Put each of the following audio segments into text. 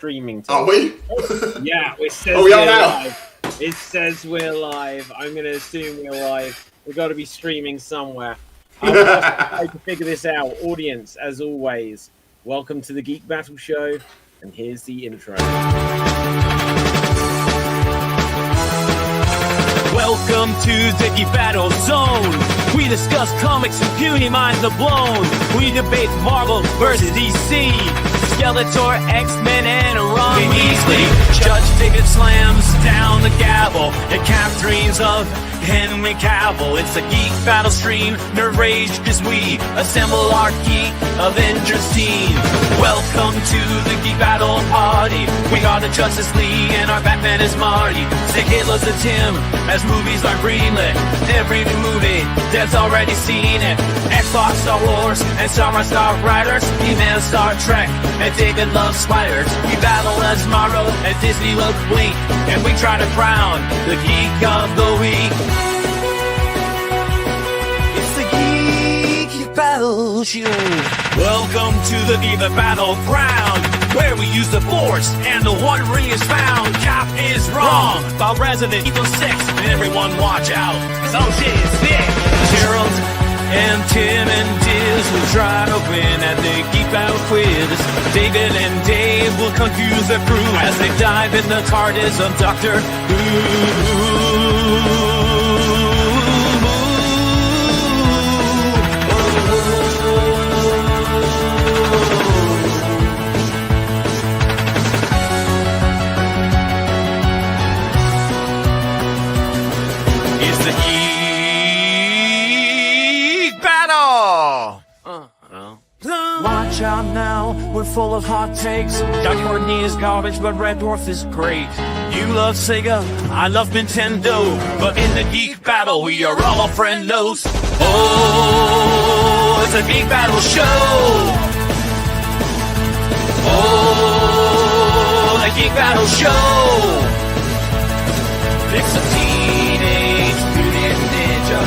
streaming. Are we? Yeah, it says we are we're now. live. It says we're live. I'm going to assume we're live. We've got to be streaming somewhere. Whilst I try to figure this out, audience, as always, welcome to the Geek Battle Show, and here's the intro. Welcome to the Geek Battle Zone. We discuss comics and puny minds are blown. We debate Marvel versus DC, Skeletor, X-Men, and Ron Weasley. Judge David slams down the gavel and cap dreams of Henry Cavill. It's a Geek Battle stream, nerd rage as we assemble our Geek Avengers team. Welcome to the Geek Battle party. We are the Justice League and our Batman is Marty. Sick Hitler's a Tim as movies are greenlit. Every new movie, Dev's already seen it. Xbox, Star Wars, and Star Riders. He-Man, Star Trek, and David loves spiders. We battle as Morrow and Disney will blink. And we try to crown the Geek of the Week. It's the Geek Battle Show. Welcome to the Geek Battleground, where we use the Force and the One Ring is found. Cap is wrong about Resident Evil 6, and everyone watch out, 'cause oh shit, it's thick. Gerald and Tim and Diz will try to win at the Geek Battle quiz. David and Dave will confuse the crew as they dive in the TARDIS of Doctor Who. Watch out now, we're full of hot takes. Doug Courtney is garbage, but Red Dwarf is great. You love Sega, I love Nintendo, but in the Geek Battle, we are all friendos. Oh, it's a Geek Battle show. Oh, the Geek Battle show. It's a Teenage Mutant Ninja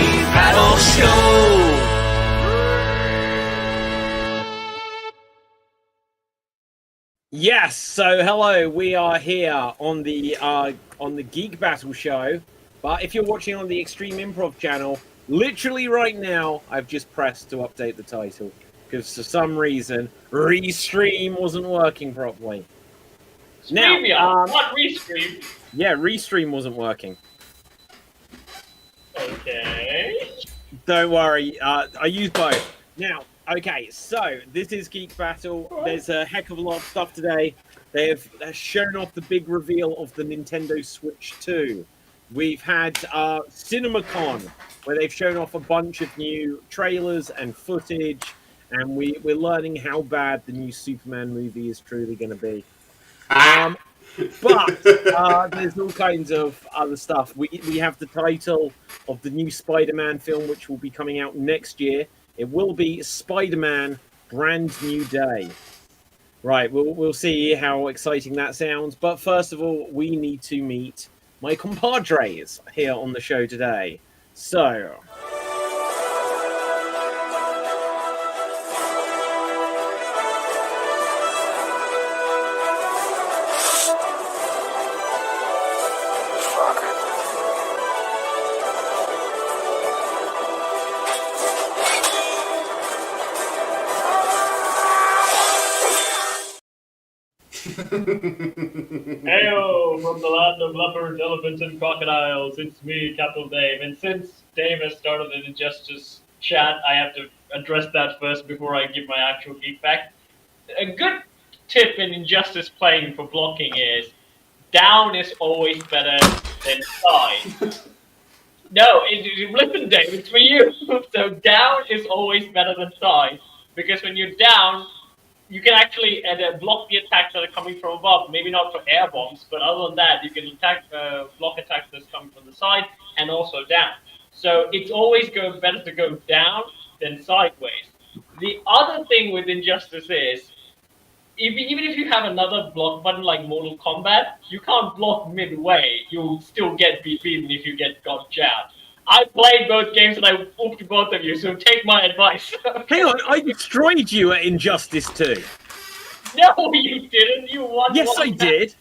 Geek Battle show. Yes, so hello, we are here on the Geek Battle Show, but if you're watching on the Extreme Improv channel, literally right now, I've just pressed to update the title, because for some reason, Restream wasn't working properly. Now, not Restream. Yeah, Restream wasn't working. Okay. Don't worry, I use both. Now, okay, so this is Geek Battle. There's a heck of a lot of stuff today. They have shown off the big reveal of the Nintendo Switch 2. We've had CinemaCon, where they've shown off a bunch of new trailers and footage, and we're learning how bad the new Superman movie is truly going to be. But there's all kinds of other stuff. We have the title of the new Spider-Man film, which will be coming out next year. It will be Spider-Man Brand New Day. Right, we'll see how exciting that sounds. But first of all, we need to meet my compadres here on the show today. So... Heyo, from the land of leopards, elephants, and crocodiles, it's me, Capital Dave. And since Dave has started an Injustice chat, I have to address that first before I give my actual feedback. A good tip in Injustice playing for blocking is down is always better than side. No, listen, Dave, it's for you. So down is always better than side, because when you're down, you can actually block the attacks that are coming from above. Maybe not for air bombs, but other than that, you can block attacks that's coming from the side and also down. So it's always better to go down than sideways. The other thing with Injustice is, even if you have another block button like Mortal Kombat, you can't block midway. You'll still get beaten if you got jabbed. I played both games and I whooped both of you, so take my advice. Hang on, I destroyed you at Injustice 2. No, you didn't. You won. Yes, one I match. did.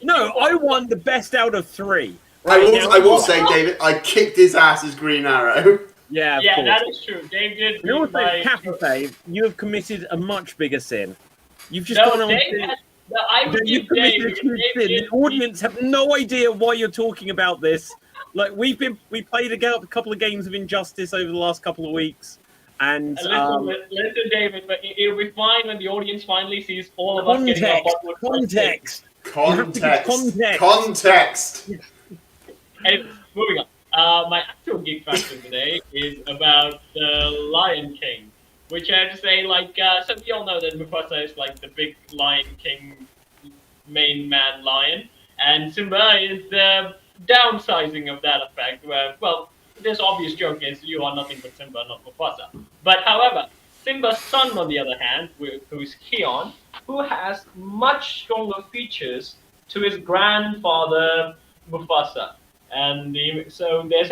No, I won the best out of 3. I Right, will, now- I will say, David, I kicked his ass as Green Arrow. Yeah, of Yeah, course. that is true. Dave did And beat also, my. Capital Dave, you have committed a much bigger sin. You've just No, gone on Dave to... has. No, I would You've give Dave committed a because huge Dave sin. did. The audience have no idea why you're talking about this. Like, we played a couple of games of Injustice over the last couple of weeks, and Listen, David, but it'll be fine when the audience finally sees all of us getting our context. butt You have to give Context. context. Anyway, moving on. My actual geek factor today is about the Lion King, which I have to say, like, so we all know that Mufasa is like the big Lion King main man lion, and Simba is the downsizing of that effect. Where, well, this obvious joke is you are nothing but Simba, not Mufasa. But however, Simba's son, on the other hand, who's Keon, who has much stronger features to his grandfather Mufasa. And so there's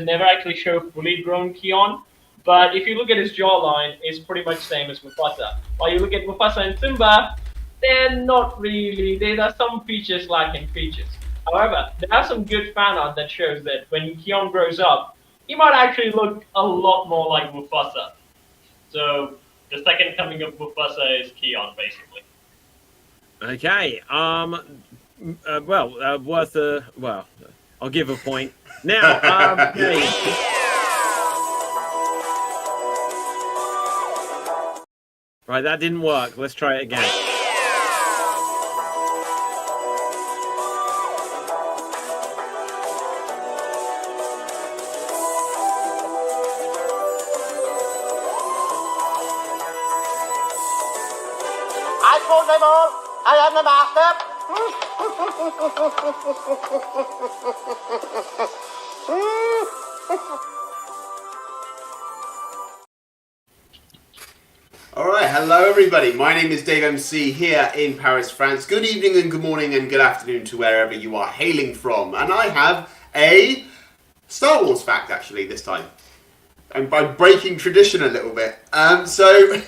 never actually shown fully grown Keon, but if you look at his jawline, it's pretty much same as Mufasa. While you look at Mufasa and Simba, they're not really. There are some features lacking features. However, there are some good fan art that shows that when Keon grows up, he might actually look a lot more like Mufasa. So the second coming of Mufasa is Keon, basically. Okay. Well, I'll give a point. Now, Dave. Right, that didn't work. Let's try it again. I told them all, I am the master. Alright, hello everybody. My name is Dave MC here in Paris, France. Good evening and good morning and good afternoon to wherever you are hailing from. And I have a Star Wars fact actually this time. And by breaking tradition a little bit. So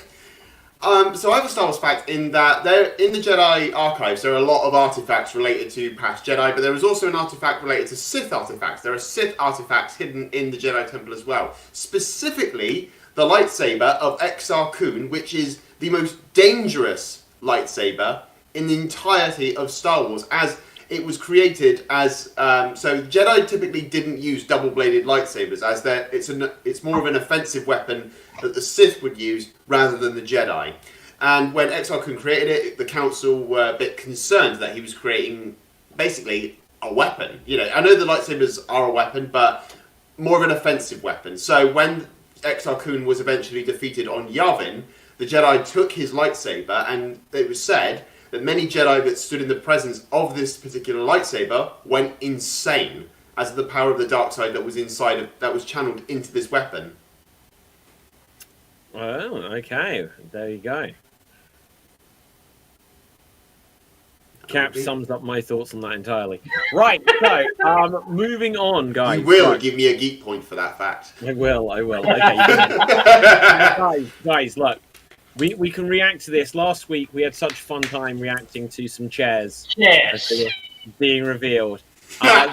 I have a Star Wars fact in that there in the Jedi archives there are a lot of artifacts related to past Jedi, but there is also an artifact related to Sith artifacts. There are Sith artifacts hidden in the Jedi Temple as well. Specifically, the lightsaber of Exar Kun, which is the most dangerous lightsaber in the entirety of Star Wars, as it was created as so Jedi typically didn't use double-bladed lightsabers, as it's more of an offensive weapon that the Sith would use rather than the Jedi. And when Exar Kun created it, the Council were a bit concerned that he was creating basically a weapon. You know, I know the lightsabers are a weapon, but more of an offensive weapon. So when Exar Kun was eventually defeated on Yavin, the Jedi took his lightsaber, and it was said that many Jedi that stood in the presence of this particular lightsaber went insane as the power of the dark side that was channeled into this weapon. Oh, okay. There you go. Cap sums up my thoughts on that entirely. Right, so moving on, guys. You will right. give me a geek point for that fact. I will. Okay. guys, look. We can react to this. Last week we had such a fun time reacting to some chairs Yes. as they were being revealed.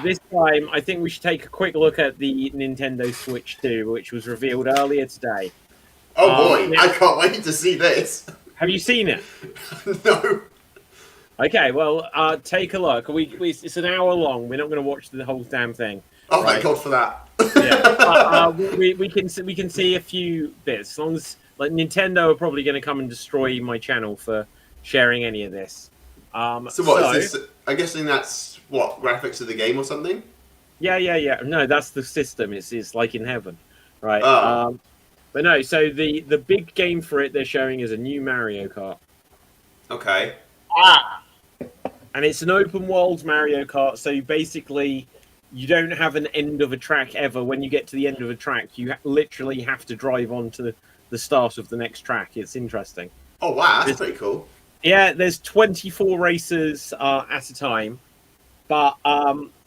This time, I think we should take a quick look at the Nintendo Switch 2, which was revealed earlier today. Oh boy, now- I can't wait to see this. Have you seen it? No. Okay, well, take a look. It's an hour long. We're not going to watch the whole damn thing. Oh, Right. thank God for that. Yeah, we can see a few bits. As long as Nintendo are probably going to come and destroy my channel for sharing any of this. So what is this? I'm guessing that's what, graphics of the game or something? Yeah. No, that's the system. It's like in heaven, right? Oh. But no. So the big game for it they're showing is a new Mario Kart, Okay. and it's an open world Mario Kart. So basically, you don't have an end of a track ever. When you get to the end of a track, you literally have to drive on to the start of the next track. It's interesting. Oh wow, that's pretty cool. Yeah, there's 24 racers at a time, but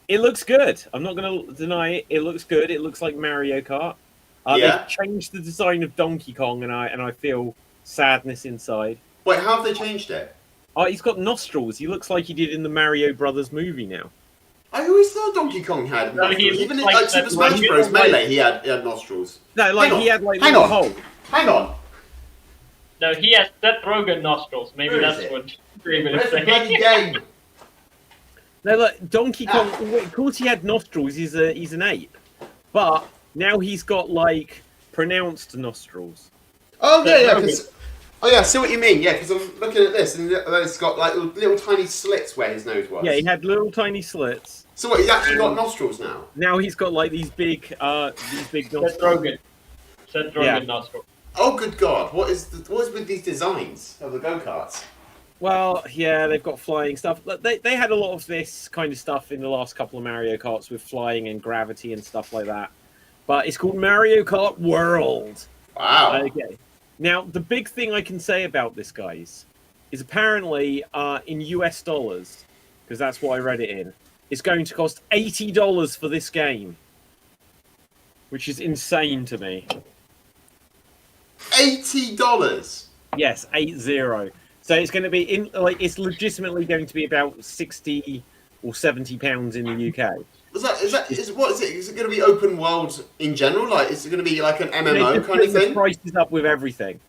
it looks good. I'm not going to deny it. It looks good. It looks like Mario Kart. Yeah. They've changed the design of Donkey Kong, and I feel sadness inside. Wait, how have they changed it? Oh, he's got nostrils. He looks like he did in the Mario Brothers movie now. I always thought Donkey Kong had No, he nostrils. looks Even in like Super that Smash one. Bros. Melee, he had nostrils. No, like he had like Hang little on. holes. Hang on. No, he has Seth Rogen nostrils. Maybe Where is that's it? what David is Where's the bloody saying. game? No, look, Donkey Kong. Ah. Of course, he had nostrils. He's an ape, but now he's got like pronounced nostrils. Oh Seth yeah, Rogen. because I see what you mean. Yeah, because I'm looking at this and it's got like little tiny slits where his nose was. Yeah, he had little tiny slits. So what? He's actually got nostrils now. Now he's got like these big Seth nostrils. Rogen. Seth Rogen Yeah. nostrils. Oh good God! What is with these designs of the go-karts? Well, yeah, they've got flying stuff. Look, they had a lot of this kind of stuff in the last couple of Mario Karts with flying and gravity and stuff like that. But it's called Mario Kart World. Wow. Okay. Now, the big thing I can say about this, guys, is apparently in US dollars, because that's what I read it in, it's going to cost $80 for this game, which is insane to me. $80. Yes, 80. So it's going to be it's legitimately going to be about 60 or 70 pounds in the UK. Is it? Is it going to be open world in general? Like, is it going to be like an They're MMO just kind of putting the thing? prices up with everything.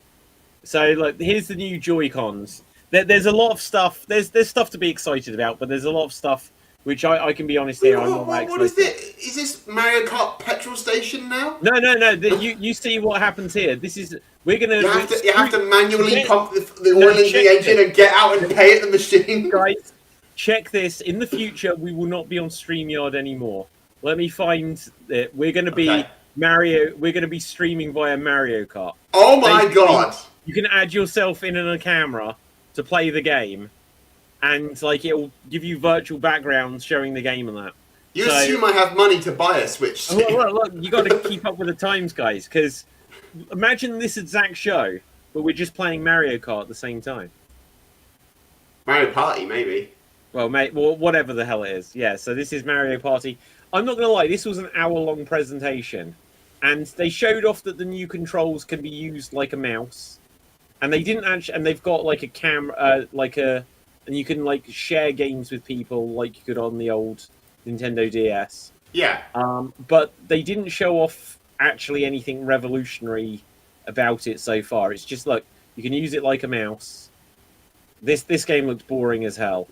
So like, here's the new Joy-Cons. There's a lot of stuff. There's stuff to be excited about, but there's a lot of stuff which I can be honest here. I'm not that What is excited. it? Is this Mario Kart petrol station now? No. You see what happens here. This is we're gonna. You have to manually Check- pump the oil No, into check the engine it. and get out and pay at the machine. Guys, check this. In the future, we will not be on StreamYard anymore. Let me find it. We're going to be Okay. Mario. We're going to be streaming via Mario Kart. Oh my Basically, God! You can add yourself in a camera to play the game, and like it will give you virtual backgrounds showing the game and that. You So- assume I have money to buy a Switch? Look, you got to keep up with the times, guys. Because imagine this exact show, but we're just playing Mario Kart at the same time. Mario Party, maybe. Well, mate, whatever the hell it is. Yeah, so this is Mario Party. I'm not going to lie, this was an hour-long presentation. And they showed off that the new controls can be used like a mouse. And they didn't actually... And they've got, like, a camera... and you can, like, share games with people like you could on the old Nintendo DS. Yeah. But they didn't show off actually anything revolutionary about it so far. It's just, look, you can use it like a mouse. This game looks boring as hell.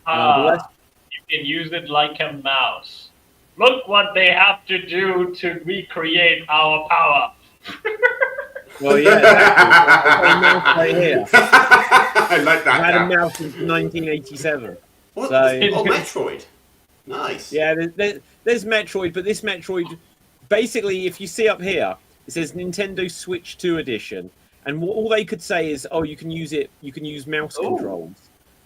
You can use it like a mouse. Look what they have to do to recreate our power. Well, yeah, exactly. I've got a mouse right here. I like I had a that. Now. mouse since 1987. What? So- Oh, Metroid. Nice. Yeah, there's Metroid, but this Metroid, basically, if you see up here, it says Nintendo Switch 2 Edition, and all they could say is, oh, you can use mouse Ooh. controls,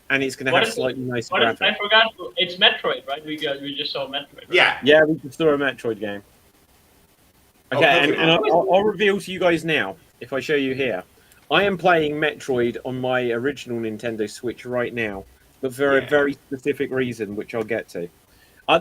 and it's going to What have is it? slightly nicer What is, I graphics. forgot. It's Metroid, right? We just saw Metroid. Right? Yeah. Yeah, we just saw a Metroid game. Okay, and I'll reveal to you guys now, if I show you here. I am playing Metroid on my original Nintendo Switch right now, but for a Yeah. very specific reason, which I'll get to.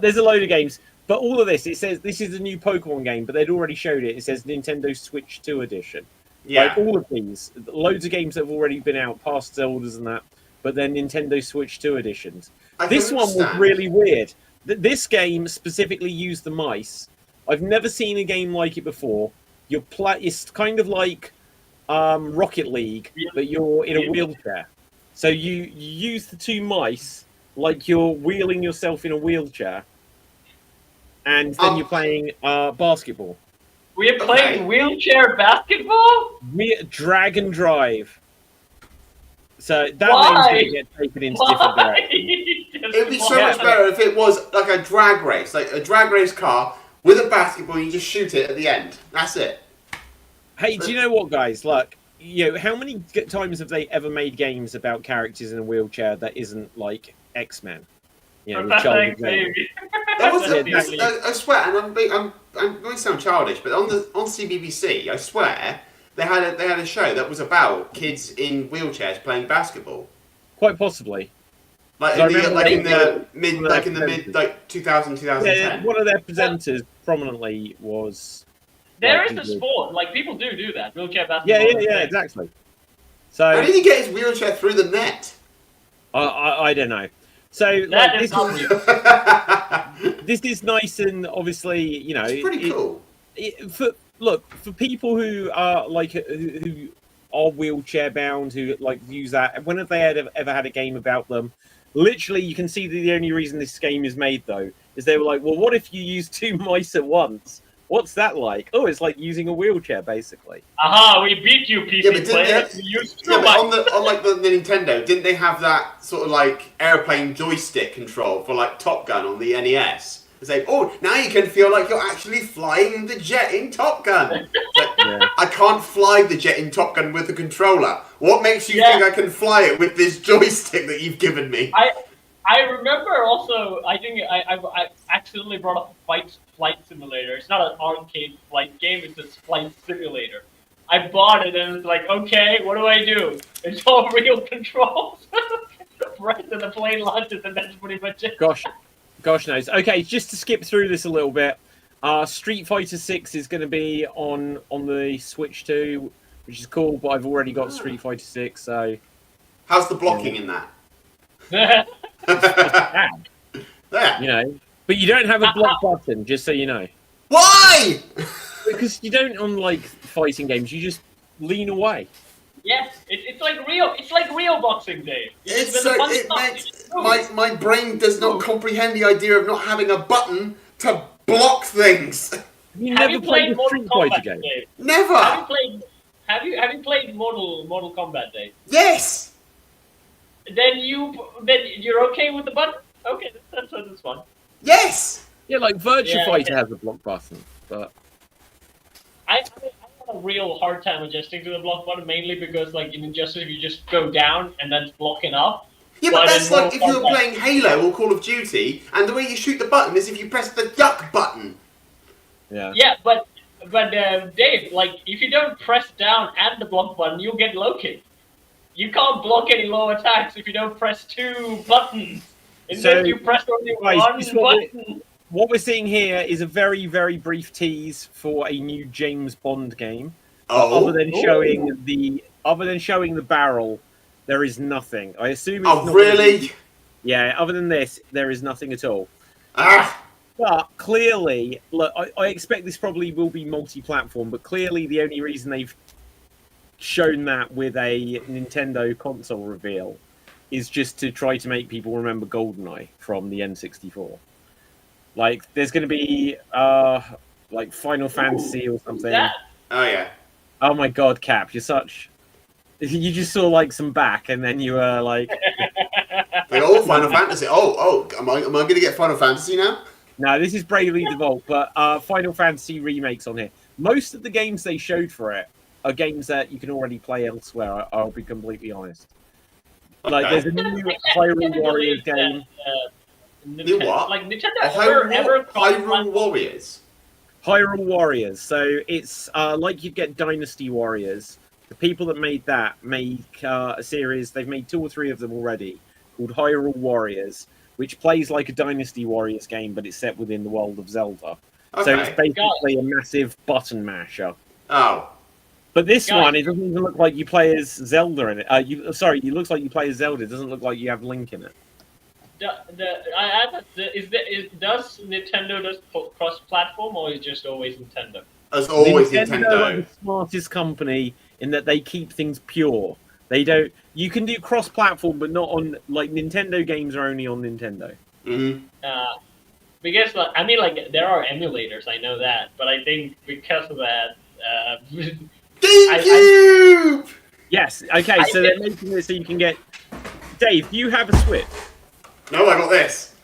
There's a load of games, but all of this, it says this is a new Pokemon game, but they'd already showed it. It says Nintendo Switch 2 Edition. Yeah. Like all of these, loads of games that have already been out, past Zeldas and that, but they're Nintendo Switch 2 editions. I can This one was understand. really weird. This game specifically used the mice. I've never seen a game like it before. It's kind of like Rocket League, but you're in a wheelchair. So you use the two mice like you're wheeling yourself in a wheelchair, and then you're playing basketball. We are playing Okay. wheelchair basketball? Drag and drive. So that Why? name's going to get taken into different Why? directions. It would be so Yeah. much better if it was like a drag race, like a drag race car with a basketball. You just shoot it at the end. That's it. Hey, do you know what, guys? Look, how many times have they ever made games about characters in a wheelchair that isn't like X-Men? With Charles Thanks, Xavier. baby. That was Yeah, I swear, and I'm going to sound childish, but on CBBC, I swear they had a show that was about kids in wheelchairs playing basketball. Quite possibly. Like I in the remember like they in the mid one of like their in the mid presenters. like 2010. Yeah, one of their presenters prominently was. There like, is a people- sport. Like, people do that. Wheelchair basketball. Yeah, is a thing. exactly. How did he get his wheelchair through the net? I don't know. So That like, is not real. this is nice and obviously, you know, It's pretty cool. For people who are like who are wheelchair bound, who like use that. When have they ever had a game about them? Literally, you can see that the only reason this game is made though is they were like, well, what if you use 2 mice at once? What's that like? Oh, it's like using a wheelchair, basically. Aha, we beat you, PC Yeah, but players. We used too but much. on like the Nintendo, didn't they have that sort of like airplane joystick control for like Top Gun on the NES? It's like, oh, now you can feel like you're actually flying the jet in Top Gun. Like, Yeah. I can't fly the jet in Top Gun with the controller. What makes you think I can fly it with this joystick that you've given me? I remember also. I think I accidentally brought up flight simulator. It's not an arcade flight game. It's a flight simulator. I bought it and it's like, okay, what do I do? It's all real controls. Right, then the plane launches and that's pretty much it. Gosh knows. Okay, just to skip through this a little bit. Street Fighter 6 is going to be on the Switch too, which is cool. But I've already got Street Fighter 6, so How's the blocking in that? There. you know. But you don't have a block button, just so you know, Why? because you don't on like fighting games. You just lean away. Yes, it's like real. It's like real boxing, Dave. It's so my brain does not comprehend the idea of not having a button to block things. You Have never you played played a Mortal Street Fighter Kombat, game. Dave? Never. Have you played Mortal Kombat, Dave? Yes. Then you're okay with the button? Okay, that's fun. Yes. Yeah, like Virtua Yeah, Fighter has a block button, but I had a real hard time adjusting to the block button, mainly because like in Injustice you just go down and then it's blocking up. Yeah, but that's in like if you were Mortal Kombat- playing Halo or Call of Duty, and the way you shoot the button is if you press the duck button. yeah. Yeah, but Dave, like if you don't press down and the block button, you'll get low kick. You can't block any low attacks if you don't press 2 buttons. Instead, you press only guys, one this is what button. What we're seeing here is a very, very brief tease for a new James Bond game. Oh. Other than showing the barrel, there is nothing. I assume. It's Oh, not really? Yeah. Other than this, there is nothing at all. Ah. But clearly, look, I expect this probably will be multi-platform. But clearly, the only reason they've shown that with a Nintendo console reveal is just to try to make people remember GoldenEye from the N64. Like, there's going to be like Final Fantasy or something. That. Oh yeah. Oh my God, Cap, you're such. You just saw like some back, and then you were like, Like, oh, Final Fantasy. Oh, am I going to get Final Fantasy now? "No, this is Bravely Default." But Final Fantasy remakes on here. Most of the games they showed for it are games that you can already play elsewhere. I'll be completely honest. Like, Okay. there's a new Hyrule Warriors game. New what? Like Nintendo Hyrule Warriors. Hyrule Warriors. So it's like you'd get Dynasty Warriors. The people that made that make a series. They've made 2 or 3 of them already, called Hyrule Warriors, which plays like a Dynasty Warriors game, but it's set within the world of Zelda. So Okay. it's basically a massive button masher. Oh. But this Guys. one, it doesn't even look like you play as Zelda in it. It looks like you play as Zelda. It doesn't look like you have Link in it. Does Nintendo does cross-platform or is it just always Nintendo? As always, Are Nintendo. the smartest company in that they keep things pure. They don't. You can do cross-platform, but not on like Nintendo games are only on Nintendo. Mm-hmm. Because like, I mean, like there are emulators, I know that, but I think because of that, GameCube! Yes. Okay. So they're making it so you can get. Dave, you have a Switch. No, I got this.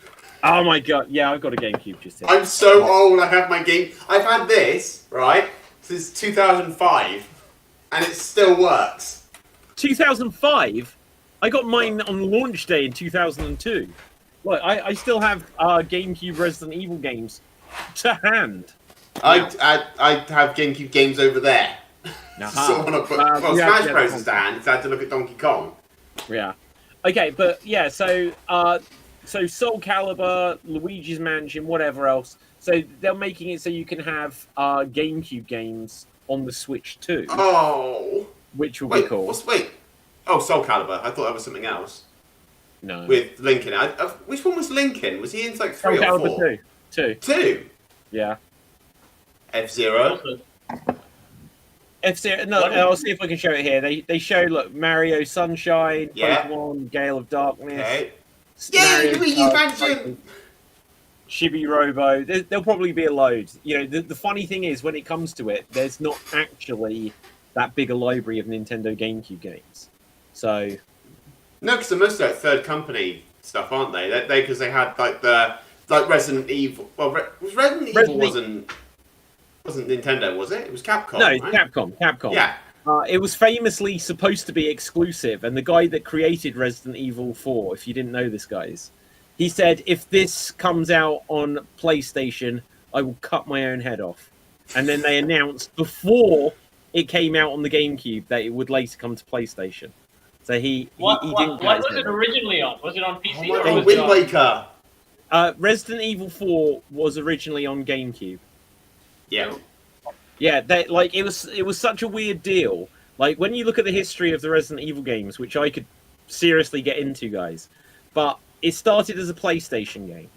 Oh my God! Yeah, I've got a GameCube just here. I'm so old, I have my game. I've had this, right, since 2005, and it still works. 2005. I got mine on launch day in 2002. Look, I still have GameCube Resident Evil games to hand. I have GameCube games over there. Aha. So when I put, well, yeah, Smash Bros is to hand, so I had to look at Donkey Kong. Yeah. Okay, but yeah, so Soul Calibur, Luigi's Mansion, whatever else. So they're making it so you can have GameCube games on the Switch too, Oh. which will be cool. Wait. Oh, Soul Calibur. I thought that was something else. No. With Lincoln. Which one was Lincoln? Was he in like 3 Soul or Calibur 4? 2. 2? Yeah. F-Zero. F-Zero. No, I'll see if I can show it here. They show, look, Mario Sunshine, Yeah. Pokemon, Gale of Darkness. Okay. Mario Yay, Luigi Mansion! Chibi Robo. There'll probably be a load. You know, the funny thing is, when it comes to it, there's not actually that big a library of Nintendo GameCube games. So No, because they're mostly like third company stuff, aren't they? Because they had like Resident Evil. Well, Resident Evil wasn't Nintendo, was it? It was Capcom. no, right? Capcom. Yeah. It was famously supposed to be exclusive, and the guy that created Resident Evil 4, if you didn't know this, guys, he said, if this comes out on PlayStation, I will cut my own head off. And then they announced before it came out on the GameCube that it would later come to PlayStation. So he didn't. What was it originally on? Was it on PC or was it Wind on... Waker. Resident Evil 4 was originally on GameCube. Yeah. Yeah, it was such a weird deal. Like, when you look at the history of the Resident Evil games, which I could seriously get into, guys, but it started as a PlayStation game.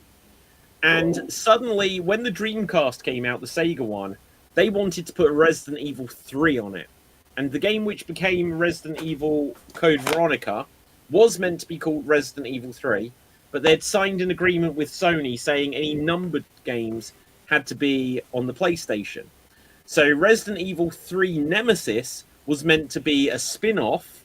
And suddenly, when the Dreamcast came out, the Sega one, they wanted to put Resident Evil 3 on it. And the game which became Resident Evil Code Veronica was meant to be called Resident Evil 3, but they'd signed an agreement with Sony saying any numbered games had to be on the PlayStation. So Resident Evil 3 Nemesis was meant to be a spin-off,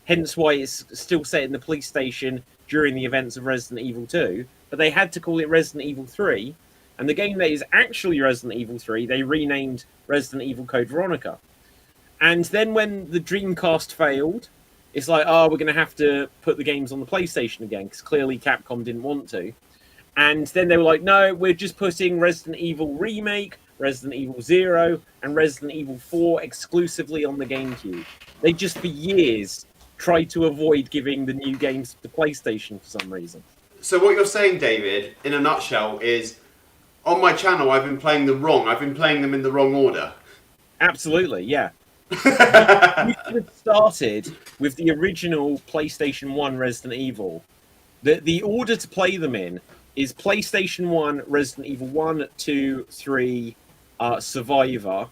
hence why it's still set in the PlayStation during the events of Resident Evil 2, but they had to call it Resident Evil 3, and the game that is actually Resident Evil 3, they renamed Resident Evil Code Veronica. And then when the Dreamcast failed, it's like, oh, we're going to have to put the games on the PlayStation again, because clearly Capcom didn't want to. And then they were like, no, we're just putting Resident Evil Remake, Resident Evil 0, and Resident Evil 4 exclusively on the GameCube. They just, for years, tried to avoid giving the new games to PlayStation for some reason. So what you're saying, David, in a nutshell, is on my channel I've been playing them in the wrong order. Absolutely, yeah. You should have started with the original PlayStation 1 Resident Evil. The order to play them in is PlayStation 1, Resident Evil 1, 2, 3, Survivor,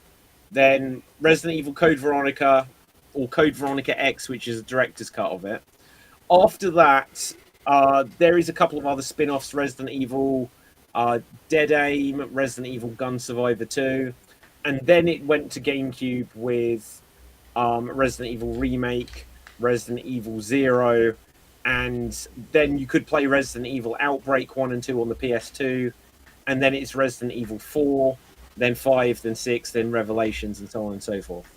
then Resident Evil Code Veronica, or Code Veronica X, which is a director's cut of it. After that, there is a couple of other spin-offs, Resident Evil Dead Aim, Resident Evil Gun Survivor 2, and then it went to GameCube with Resident Evil Remake, Resident Evil 0, and then you could play Resident Evil Outbreak 1 and 2 on the PS2, and then it's Resident Evil 4, then 5, then 6, then Revelations, and so on and so forth.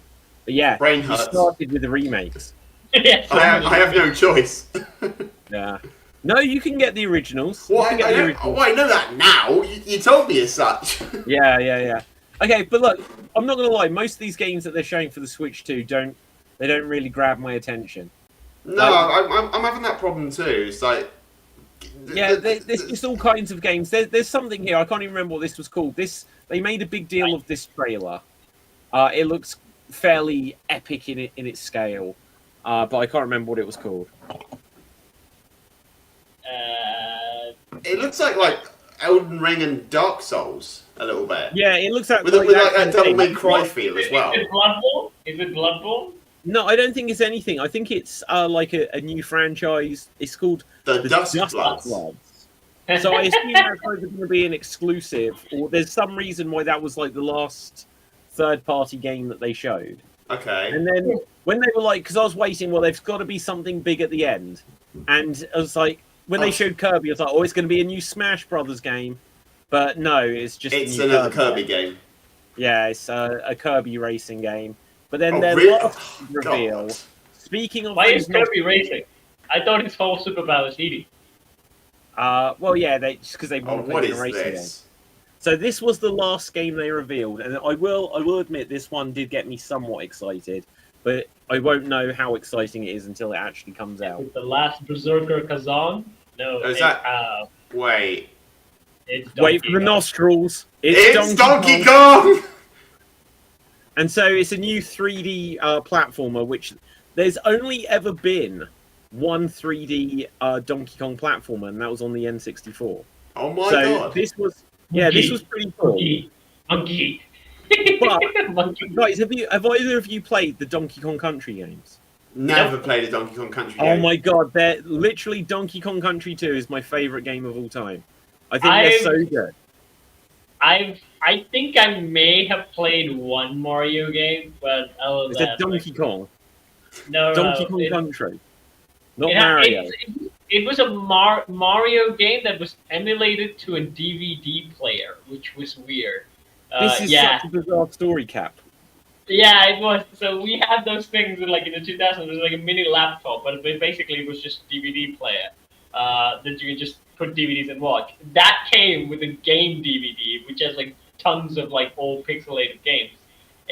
But yeah, Brain you hurts. started with the remakes. Yes, I have no choice. Yeah. No, you can get the originals. Well, You can get the originals. I know that now. You told me as such. Yeah. Okay, but look, I'm not gonna lie. Most of these games that they're showing for the Switch 2 don't really grab my attention. No, I'm having that problem too. It's like, Yeah, there's just all kinds of games. There's something here. I can't even remember what this was called. They made a big deal of this trailer. It looks fairly epic in its scale, but I can't remember what it was called. it looks like Elden Ring and Dark Souls a little bit. Yeah, it looks like With that kind of Devil thing. May Cry feel as well. Is it Bloodborne? Is it Bloodborne? No, I don't think it's anything. I think it's like a new franchise. It's called The Dust Bloods. Bloods. So I assume that's either going to be an exclusive, or there's some reason why that was like the last third-party game that they showed. Okay. And then when they were like, because I was waiting, well, there's got to be something big at the end. And I was like, when they showed Kirby, I was like, oh, it's going to be a new Smash Brothers game. But no, it's just It's a new another Kirby game. Yeah, it's a Kirby racing game. But then Oh, their really? last Oh, reveal. God. Speaking of Why those is Kirby racing? I thought his whole superpower is Eevee. well, yeah, just because they Oh, want to what play is a racing game. this? So this was the last game they revealed, and I will admit this one did get me somewhat excited, but I won't know how exciting it is until it actually comes out. Is it the last Berserker Kazan? No. Oh, is it's, that- Wait. It's Wait for Donkey the Kong. nostrils. It's Donkey Kong! And so it's a new 3D platformer, which there's only ever been one 3D Donkey Kong platformer, and that was on the N64. Oh my So god! this was this was pretty cool. Monkey. But Monkey. guys, have either of you played the Donkey Kong Country games? Never played a Donkey Kong Country Oh game. my god, they're literally Donkey Kong Country 2 is my favorite game of all time. I think they're so good. I think I may have played one Mario game, but other Is than it Donkey Kong? No, Donkey Kong Country. Not it had- Mario. It was a Mario game that was emulated to a DVD player, which was weird. This is yeah. such a bizarre story, Cap. Yeah, it was. So we had those things in, like in the 2000s. It was like a mini laptop, but basically it was just a DVD player that you could just put DVDs and watch. That came with a game DVD, which has like tons of like old pixelated games,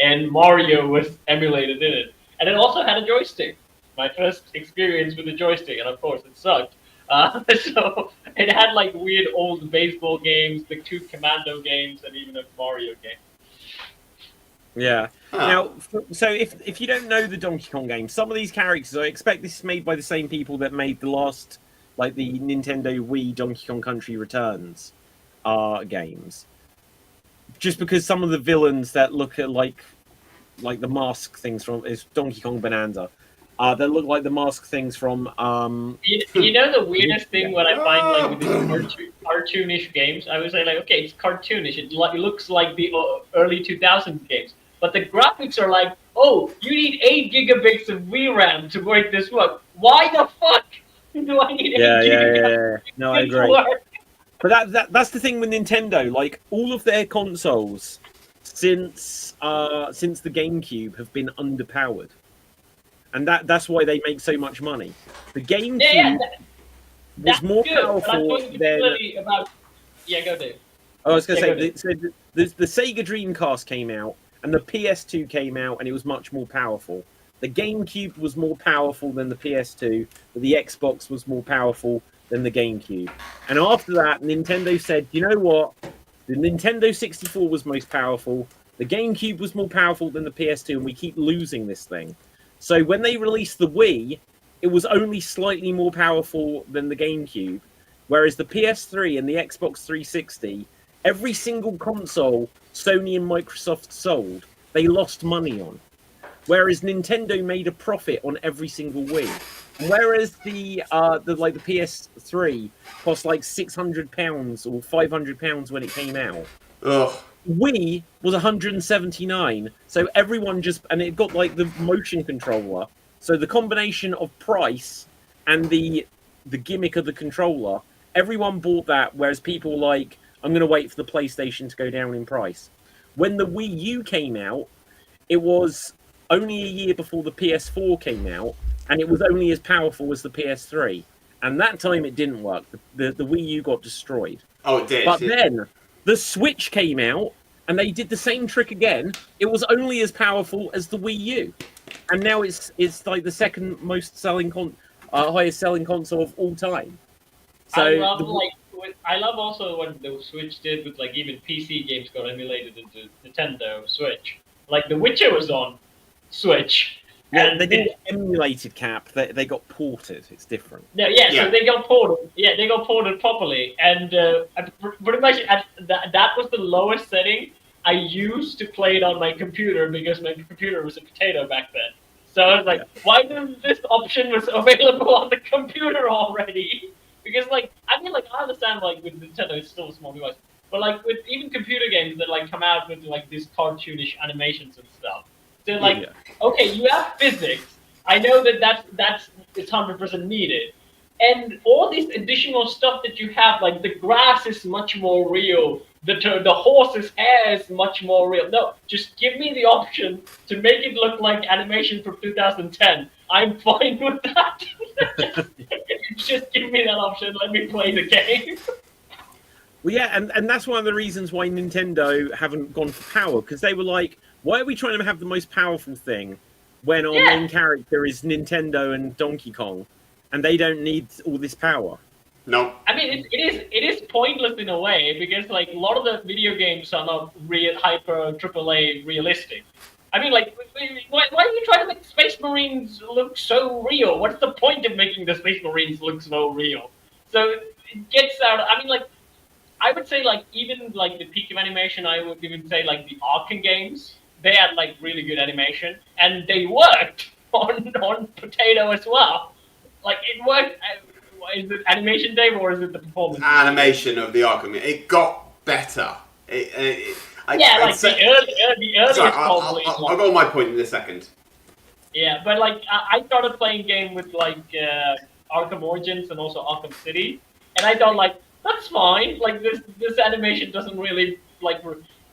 and Mario was emulated in it. And it also had a joystick. My first experience with a joystick, and of course it sucked. So it had like weird old baseball games, the 2 Commando games, and even a Mario game. Yeah. Huh. Now, so if you don't know the Donkey Kong game, some of these characters, I expect this is made by the same people that made the last, like the Nintendo Wii Donkey Kong Country Returns games. Just because some of the villains that look at like the mask things from is Donkey Kong Bonanza. That look like the mask things from You know the weirdest thing what I find like with these cartoonish games? I would say like, okay, it's cartoonish. It looks like the early 2000s games. But the graphics are like, oh, you need 8 gigabits of VRAM to make this work. Why the fuck do I need 8 gigabits? Yeah. No, I agree. But that's the thing with Nintendo. Like all of their consoles since the GameCube have been underpowered. And that's why they make so much money. The GameCube was more powerful than. Yeah, go do. I was going to say, the Sega Dreamcast came out, and the PS2 came out, and it was much more powerful. The GameCube was more powerful than the PS2, but the Xbox was more powerful than the GameCube. And after that, Nintendo said, you know what? The Nintendo 64 was most powerful. The GameCube was more powerful than the PS2, and we keep losing this thing. So when they released the Wii, it was only slightly more powerful than the GameCube, whereas the PS3 and the Xbox 360, every single console Sony and Microsoft sold, they lost money on. Whereas Nintendo made a profit on every single Wii. Whereas the PS3 cost like £600 or £500 when it came out. Ugh. Wii was 179, so everyone and it got like the motion controller. So the combination of price and the gimmick of the controller, everyone bought that. Whereas people were like, I'm going to wait for the PlayStation to go down in price. When the Wii U came out, it was only a year before the PS4 came out, and it was only as powerful as the PS3. And that time it didn't work. The Wii U got destroyed. Oh, it did. But then the Switch came out, and they did the same trick again. It was only as powerful as the Wii U, and now it's like the second most selling highest selling console of all time. So I love also what the Switch did with like even PC games got emulated into Nintendo Switch. Like The Witcher was on Switch. Yeah, and they didn't emulate it, Cap. They got ported. It's different. No, so they got ported. Yeah, they got ported properly, and pretty much that was the lowest setting I used to play it on my computer because my computer was a potato back then. So I was like, why didn't this option was available on the computer already? Because like, I mean, like I understand like with Nintendo it's still a small device, but like with even computer games that like come out with like these cartoonish animations and stuff. They're like, okay, you have physics. I know that's it's 100% needed, and all this additional stuff that you have, like the grass is much more real. The horse's hair is much more real. No, just give me the option to make it look like animation from 2010. I'm fine with that. just give me that option. Let me play the game. Well, yeah, and that's one of the reasons why Nintendo haven't gone for power, because they were like, why are we trying to have the most powerful thing when our main character is Nintendo and Donkey Kong, and they don't need all this power? No. I mean, it is pointless in a way because like a lot of the video games are not real hyper AAA realistic. I mean, like, why are you trying to make Space Marines look so real? What's the point of making the Space Marines look so real? So it gets out. I mean, like, I would say, like, even like the peak of animation, I would even say like the Arkham games. They had like really good animation, and they worked on Potato as well. Like it worked. Is it animation, Dave, or is it the performance? Animation of the Arkham. It got better. Like the earliest Sorry, probably. I'll go on my point in a second. Yeah, but like I started playing game with like Arkham Origins and also Arkham City, and I thought like that's fine. Like this animation doesn't really like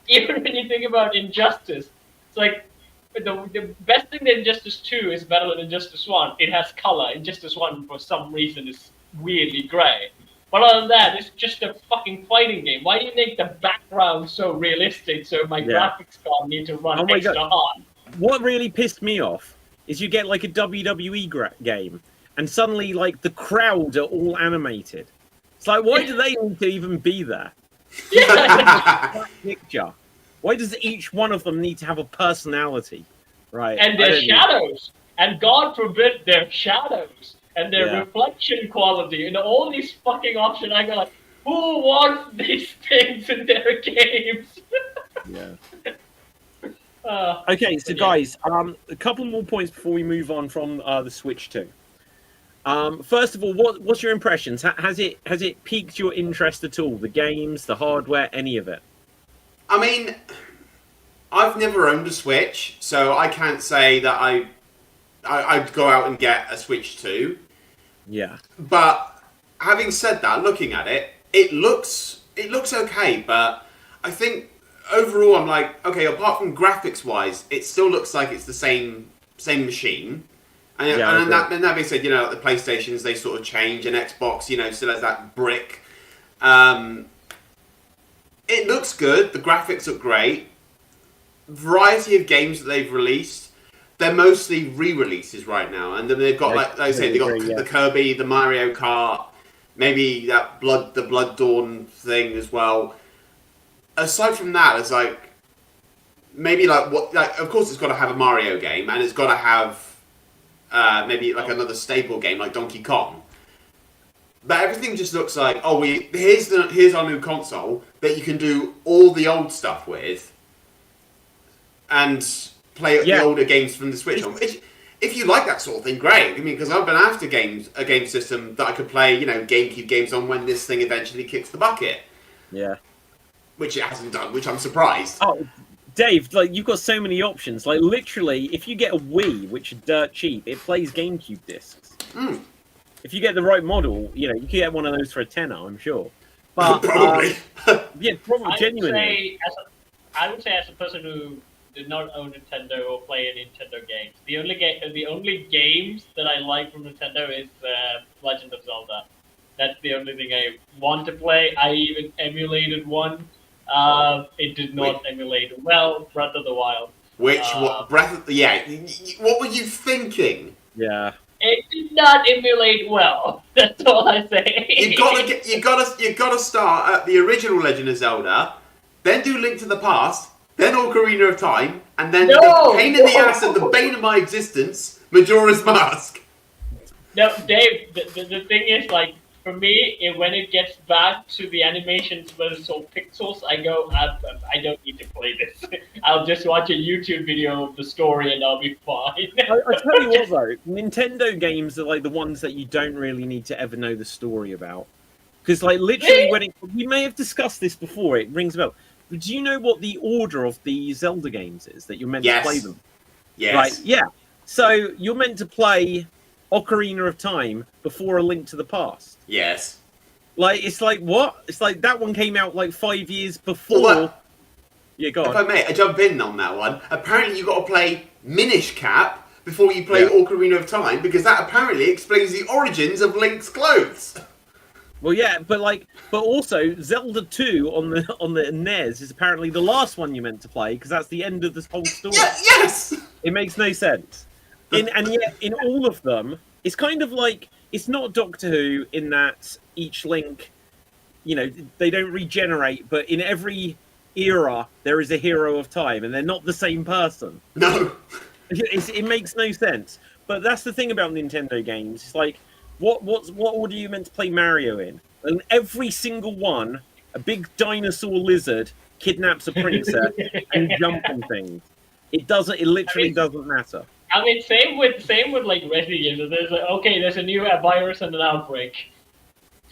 even when you think about Injustice, it's like the best thing that Injustice 2 is better than Injustice 1. It has color. Injustice 1 for some reason is weirdly gray. But other than that, it's just a fucking fighting game. Why do you make the background so realistic so my graphics card need to run extra hard? What really pissed me off is you get like a WWE game and suddenly like the crowd are all animated. It's like, why do they need to even be there? Yeah. Picture. Why does each one of them need to have a personality? Right. And their shadows. And God forbid their shadows. And their reflection quality. And all these fucking options. I go like, who wants these things in their games? Okay, so guys, a couple more points before we move on from the Switch 2. First of all, what's your impressions? Has it piqued your interest at all? The games, the hardware, any of it? I mean, I've never owned a Switch, so I can't say that I'd go out and get a Switch 2. Yeah. But having said that, looking at it, it looks okay, but I think overall I'm like, okay, apart from graphics wise, it still looks like it's the same machine. And that being said, you know, the PlayStations, they sort of change, and Xbox, you know, still has that brick. It looks good, the graphics look great. Variety of games that they've released, they're mostly re-releases right now, and then they've got like I say, they've got the Kirby, the Mario Kart, maybe the Blood Dawn thing as well. Aside from that, it's like maybe of course it's got to have a Mario game, and it's got to have maybe like another staple game like Donkey Kong. But everything just looks like, here's our new console that you can do all the old stuff with, and play the older games from the Switch on. If you like that sort of thing, great. I mean, because I've been after a game system that I could play, you know, GameCube games on when this thing eventually kicks the bucket. Yeah. Which it hasn't done, which I'm surprised. Oh, Dave, like you've got so many options. Like literally, if you get a Wii, which is dirt cheap, it plays GameCube discs. If you get the right model, you know, you can get one of those for a tenner, I'm sure. But probably. Probably genuinely. I would say as a person who did not own Nintendo or play any Nintendo games, the only games that I like from Nintendo is Legend of Zelda. That's the only thing I want to play. I even emulated one. It did not emulate well. Breath of the Wild. What were you thinking? Yeah. It did not emulate well. That's all I say. You gotta start at the original Legend of Zelda, then do Link to the Past, then Ocarina of Time, and then the pain in the ass of the bane of my existence, Majora's Mask. No, Dave. The thing is, like, for me, when it gets back to the animations where it's all pixels, I go, I don't need to play this. I'll just watch a YouTube video of the story and I'll be fine. I tell you what, though, Nintendo games are like the ones that you don't really need to ever know the story about. Because, like, literally, we may have discussed this before, it rings a bell. But do you know what the order of the Zelda games is that you're meant to play them? Yes. Right, yeah. So you're meant to play Ocarina of Time before A Link to the Past. Yes. Like, it's like, what? It's like that one came out like 5 years before. Yeah, go on. If I may, I jump in on that one. Apparently, you've got to play Minish Cap before you play Ocarina of Time, because that apparently explains the origins of Link's clothes. Well, yeah, but also Zelda 2 on the NES is apparently the last one you're meant to play, because that's the end of this whole story. Yes. It makes no sense. And yet, in all of them, it's kind of like, it's not Doctor Who in that each Link, you know, they don't regenerate, but in every era there is a Hero of Time, and they're not the same person. No. It makes no sense. But that's the thing about Nintendo games. It's like, what order are you meant to play Mario in? And every single one, a big dinosaur lizard kidnaps a princess and jump on things. It doesn't. It literally doesn't matter. I mean, same with like Resident Evil. There's a new virus and an outbreak.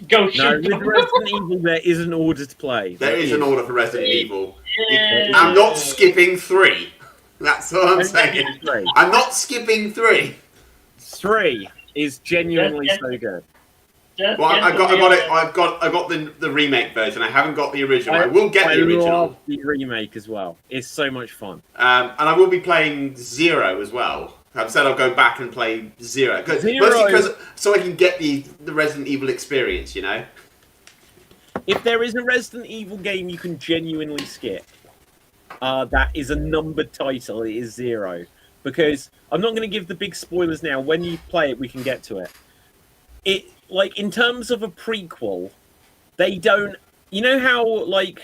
Go shoot No, them. with Resident Evil, there is an order to play. There is an order for Resident Evil. Yeah. I'm not skipping 3. That's what I'm saying. Three. I'm not skipping 3. 3 is genuinely so good. Well, I got it. I got the remake version. I haven't got the original. I will get the original. I love the remake as well. It's so much fun. And I will be playing 0 as well. I've said I'll go back and play 0. Mostly so I can get the Resident Evil experience, you know? If there is a Resident Evil game you can genuinely skip, that is a numbered title. It is 0. Because I'm not going to give the big spoilers now. When you play it, we can get to it. It, like, in terms of a prequel, they don't... You know how, like,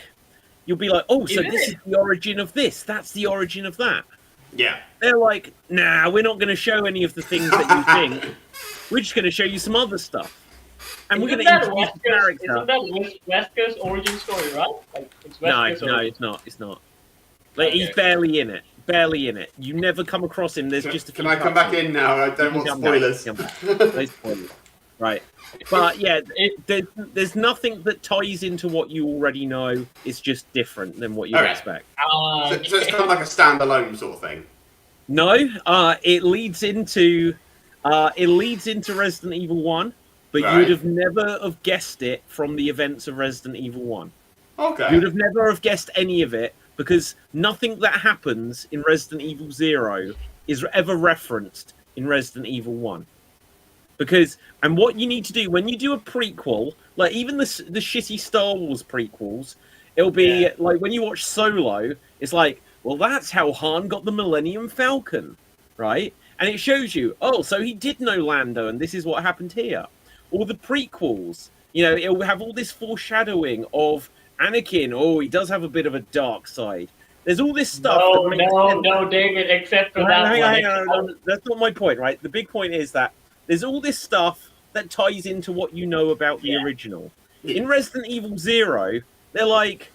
you'll be like, oh, so this is the origin of this. That's the origin of that. Yeah. They're like, nah, we're not going to show any of the things that you think. We're just going to show you some other stuff. And we're going to introduce the character. Isn't that West Coast origin story, right? Like, it's West Coast it's not. It's not. Like, he's barely in it. Barely in it. You never come across him. There's just a few. Can I come back in now? I don't want spoilers. No spoilers. Right. But yeah, there's nothing that ties into what you already know. It's just different than what you expect. So it's kind of like a standalone sort of thing. No, it leads into Resident Evil 1, but you would have never have guessed it from the events of Resident Evil 1. Okay. You would have never have guessed any of it because nothing that happens in Resident Evil 0 is ever referenced in Resident Evil 1. And what you need to do when you do a prequel, like even the shitty Star Wars prequels, it'll be like when you watch Solo, it's like, well, that's how Han got the Millennium Falcon, right? And it shows you, oh, so he did know Lando, and this is what happened here. Or the prequels, you know, it'll have all this foreshadowing of Anakin. Oh, he does have a bit of a dark side. There's all this stuff. No, David, except for that hang on. That's not my point, right? The big point is that there's all this stuff that ties into what you know about the original. In Resident Evil 0, they're like,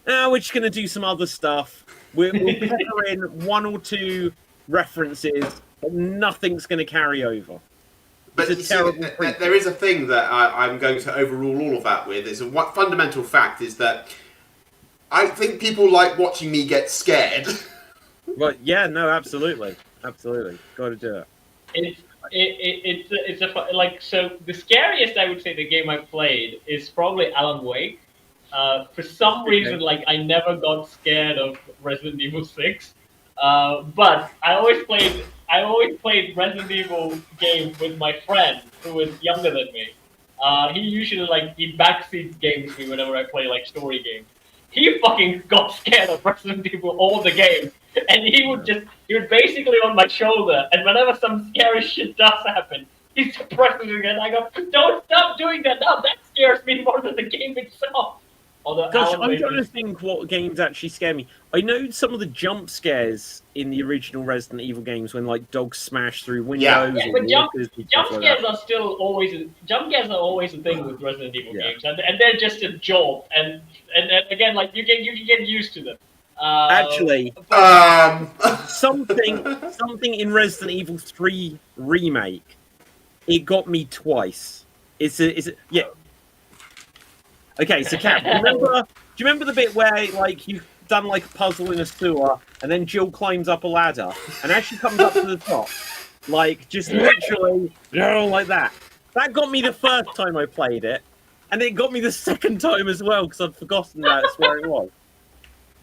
we're just going to do some other stuff. We'll pepper in 1 or 2 references, but nothing's going to carry over. But there is a thing that I'm going to overrule all of that with. It's a fundamental fact is that I think people like watching me get scared. Well, yeah, no, absolutely. Got to do it. So the scariest I would say the game I've played is probably Alan Wake. For some reason, like I never got scared of Resident Evil 6. But I always played Resident Evil games with my friend who was younger than me. He usually he backseat games me whenever I play like story games. He fucking got scared of Resident Evil all the games, and he would basically on my shoulder, and whenever some scary shit does happen, he suppresses it and I go, don't stop doing that, no, that scares me more than the game itself. Gosh, I'm trying to think what games actually scare me. I know some of the jump scares in the original Resident Evil games when like dogs smash through windows. Yeah, but jump scares are always a thing with Resident Evil games, and they're just a jolt. And again, like you can get used to them. Actually, something in Resident Evil 3 remake, it got me twice. Yeah. Okay, so Cap, do you remember the bit where like you've done like a puzzle in a sewer, and then Jill climbs up a ladder, and as she comes up to the top, like just literally, like that. That got me the first time I played it, and it got me the second time as well because I'd forgotten that's where it was.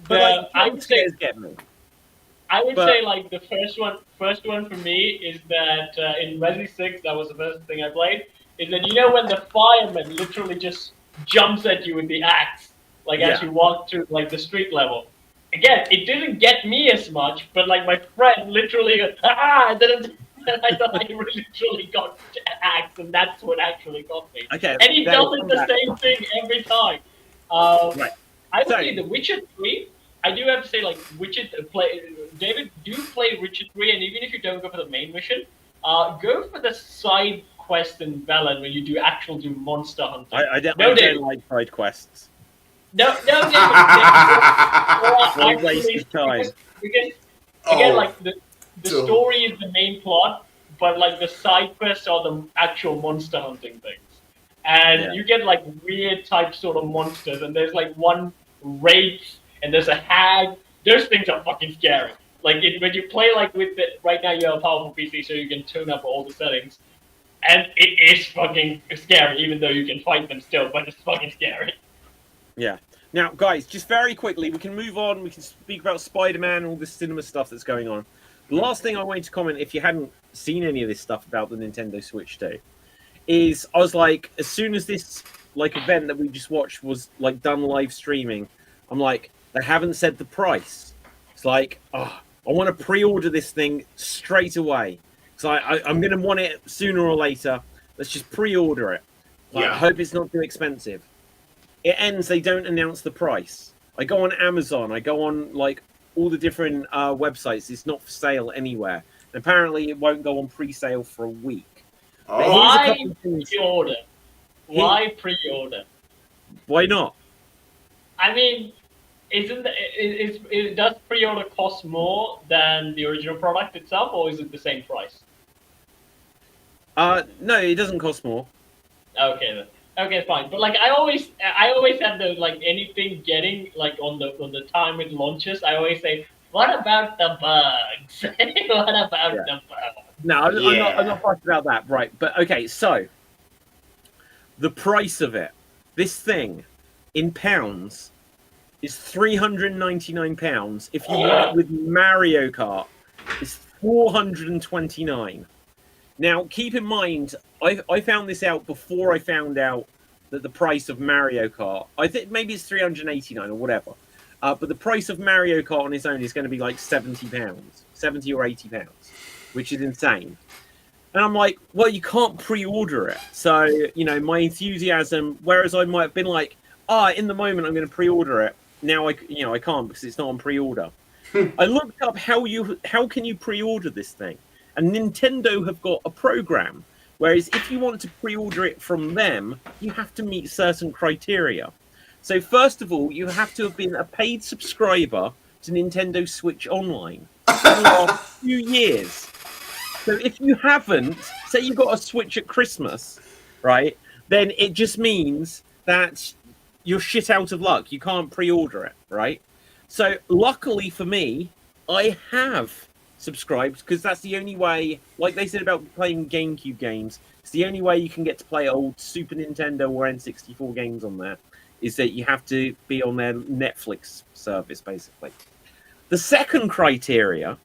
But like, I would say get me. I would say like the first one for me is that in Resi 6, that was the first thing I played. Is that when the fireman literally just jumps at you with the axe, as you walk through like the street level. Again, it didn't get me as much, but like my friend literally goes, and I thought I literally got axed, and that's what actually got me. Okay, and he does it the same thing every time. Right. I would So- say The Witcher 3. I do have to say, like, David, do play Witcher 3, and even if you don't go for the main mission, go for the side quest in Velen when you do monster hunting. I don't David. like side quests. No, David. What a waste of time. Because again, Oh. like the story is the main plot, but like the side quests are the actual monster hunting things. And Yeah. you get like weird type sort of monsters, and there's like one wraith, and there's a hag. Those things are fucking scary. Like when you play like with it right now, you have a powerful PC, so you can tune up all the settings, and it is fucking scary. Even though you can fight them still, but it's fucking scary. Yeah. Now, guys, just very quickly, we can move on. We can speak about Spider-Man and all this cinema stuff that's going on. The last thing I wanted to comment, if you hadn't seen any of this stuff about the Nintendo Switch 2, is I was like, as soon as this like event that we just watched was like done live streaming, I'm like, they haven't said the price. It's like, oh, I want to pre-order this thing straight away. So I'm going to want it sooner or later. Let's just pre-order it. Like, Yeah. I hope it's not too expensive. It ends, they don't announce the price. I go on Amazon, I go on like all the different websites. It's not for sale anywhere. And apparently it won't go on pre-sale for a week. Oh. Here's a Why couple of things. pre-order? Why pre-order? Why not? I mean, does pre-order cost more than the original product itself, or is it the same price? No, it doesn't cost more. Okay then. Okay, fine. But like, I always have the like anything getting like on the time it launches. I always say, what about the bugs? What about the bugs? No, I'm Yeah. not fussed about that. Right, but okay. So the price of it, this thing, in pounds, is £399. If you want it with Mario Kart, it's £429. Now, keep in mind, I found this out before I found out that the price of Mario Kart, I think maybe it's 389 or whatever, but the price of Mario Kart on its own is going to be like £70, 70 or £80, which is insane. And I'm like, well, you can't pre-order it. So, you know, my enthusiasm, whereas I might have been like, in the moment I'm going to pre-order it. Now I can't because it's not on pre-order. I looked up how can you pre-order this thing, and Nintendo have got a program. Whereas if you want to pre-order it from them, you have to meet certain criteria. So first of all, you have to have been a paid subscriber to Nintendo Switch Online for the last few years. So if you haven't, say you got a Switch at Christmas, right, then it just means that you're shit out of luck. You can't pre-order it, right? So luckily for me, I have subscribed because that's the only way, like they said about playing GameCube games, it's the only way you can get to play old Super Nintendo or N64 games on there, is that you have to be on their Netflix service, basically. The second criteria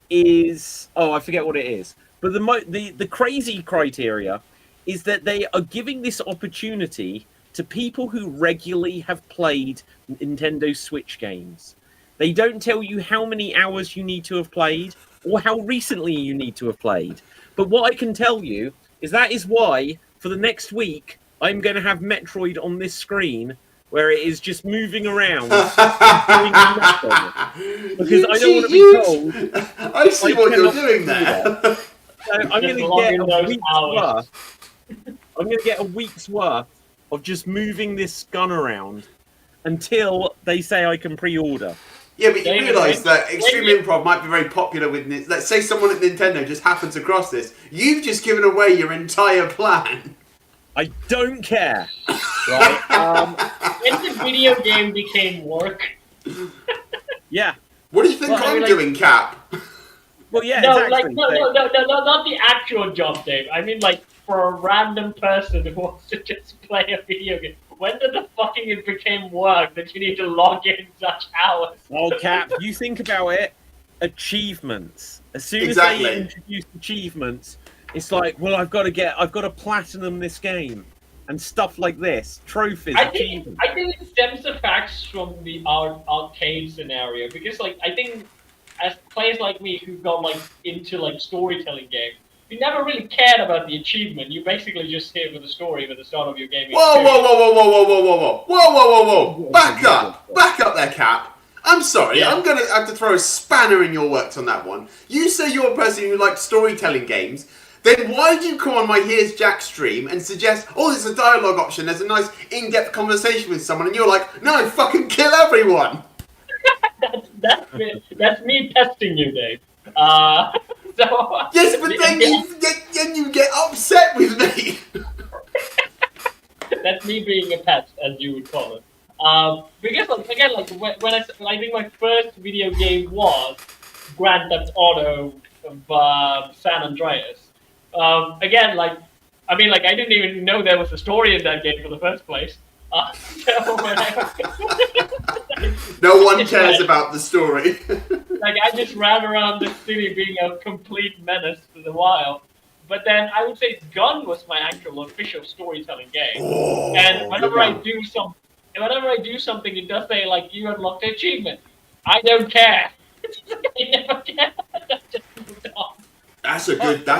is, I forget what it is, but the crazy criteria is that they are giving this opportunity to people who regularly have played Nintendo Switch games. They don't tell you how many hours you need to have played or how recently you need to have played. But what I can tell you is that is why, for the next week, I'm going to have Metroid on this screen where it is just moving around doing nothing. Because I don't want to be told. I see what you're cannot doing do there. So I'm going Just to log get in a those week's hours. worth. I'm going to get a week's worth of just moving this gun around until they say I can pre-order. Yeah, but you David, realise that Extreme when you- Improv might be very popular with... Let's say someone at Nintendo just happens across this. You've just given away your entire plan. I don't care. Right? When the video game became work. Yeah. What do you think Well, I I'm mean, like- doing, Cap? Well, yeah, No, exactly. like no, not the actual job, Dave. I mean, like for a random person who wants to just play a video game. When did the fucking it became work that you need to log in such hours? Oh, Cap, you think about it. Achievements. As soon Exactly. as they introduce achievements, it's like, well, I've got to platinum this game and stuff like this. Trophies, I think achievements. it stems the facts from the arcade scenario because, like, I think as players like me who got like into like storytelling games, you never really cared about the achievement. You basically just here for the story at the start of your gaming. Whoa, experience. whoa! Back up there, Cap. I'm sorry, Yeah. I'm gonna have to throw a spanner in your works on that one. You say you're a person who likes storytelling games. Then why do you come on my Here's Jack stream and suggest, oh, there's a dialogue option, there's a nice in-depth conversation with someone, and you're like, no, fucking kill everyone. That's me testing you, Dave. So Yes, but then you get upset with me. that's me being a pest, as you would call it. Because like again, like when I think my first video game was Grand Theft Auto of San Andreas. Again, like I mean, like I didn't even know there was a story in that game for the first place. So when No one cares about the story. like I just ran around the city being a complete menace for a while. But then I would say Gun was my actual official storytelling game. Oh, And whenever I good one. do something, it does say like you unlocked the achievement. I don't care. I never care. I just moved on. That's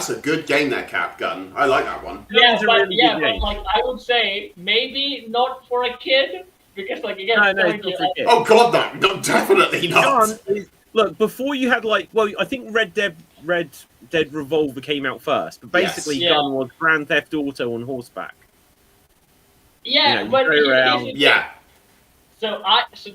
a good game, that Cap Gun. I like that one. Yeah, It's a but really good but game. like I would say maybe not for a kid because like again, No, it's it's like, not for kids. Oh God, no, definitely not. Gun is, look, before you had like, well, I think Red Dead Revolver came out first, but basically Yes. Gun was Grand Theft Auto on horseback. yeah, you but go here's around- the thing. Yeah. So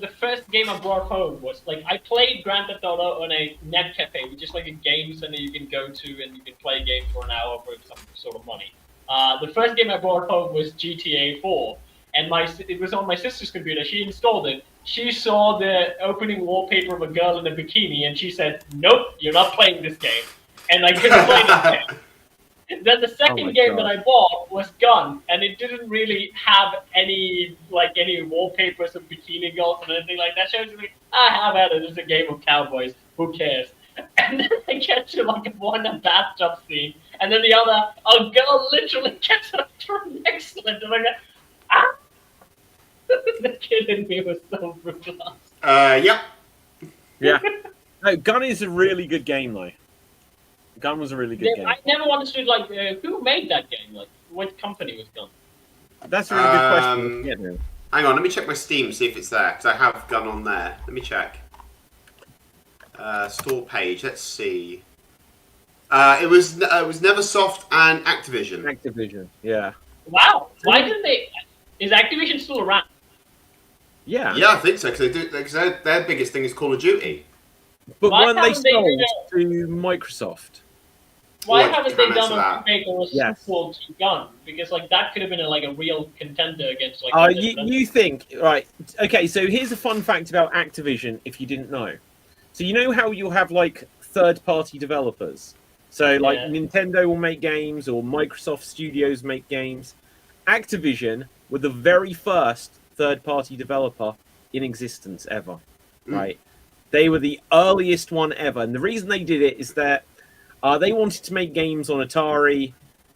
the first game I brought home was like I played Grand Theft Auto on a net cafe, which is like a game center you can go to and you can play games for an hour for some sort of money. The first game I brought home was GTA 4, and it was on my sister's computer. She installed it. She saw the opening wallpaper of a girl in a bikini, and she said, "Nope, you're not playing this game." And I couldn't play this game. Then the second my game God. that I bought was Gun, and it didn't really have any wallpapers of bikini girls or anything like that. So I was like, I have at it. It's a game of cowboys. Who cares? And then I get to like one a bathtub scene, and then the other, a girl literally gets up to an excellent, and I go, ah! The kid in me was so brutal. Yep. Yeah. No, Gun is a really good game though. Gun was a really good game. I never understood like who made that game. Like what company was Gun? That's a really good question. Yeah, no. Hang on, let me check my Steam, see if it's there, because I have Gun on there. Let me check. Store page. Let's see. It was Neversoft and Activision. Activision. Yeah. Wow, why didn't they? Is Activision still around? Yeah. Yeah, I think so, because their biggest thing is Call of Duty. But Why weren't they haven't they sold done to Microsoft? Why Like haven't they cameras done for a that. remake or a Yes. sequel to Gun? Because like that could have been a real contender against like. You think right? Okay, so here's a fun fact about Activision. If you didn't know, so you know how you'll have like third-party developers. So like Yeah. Nintendo will make games or Microsoft Studios make games. Activision were the very first third-party developer in existence ever. Right? They were the earliest one ever, and the reason they did it is that they wanted to make games on Atari,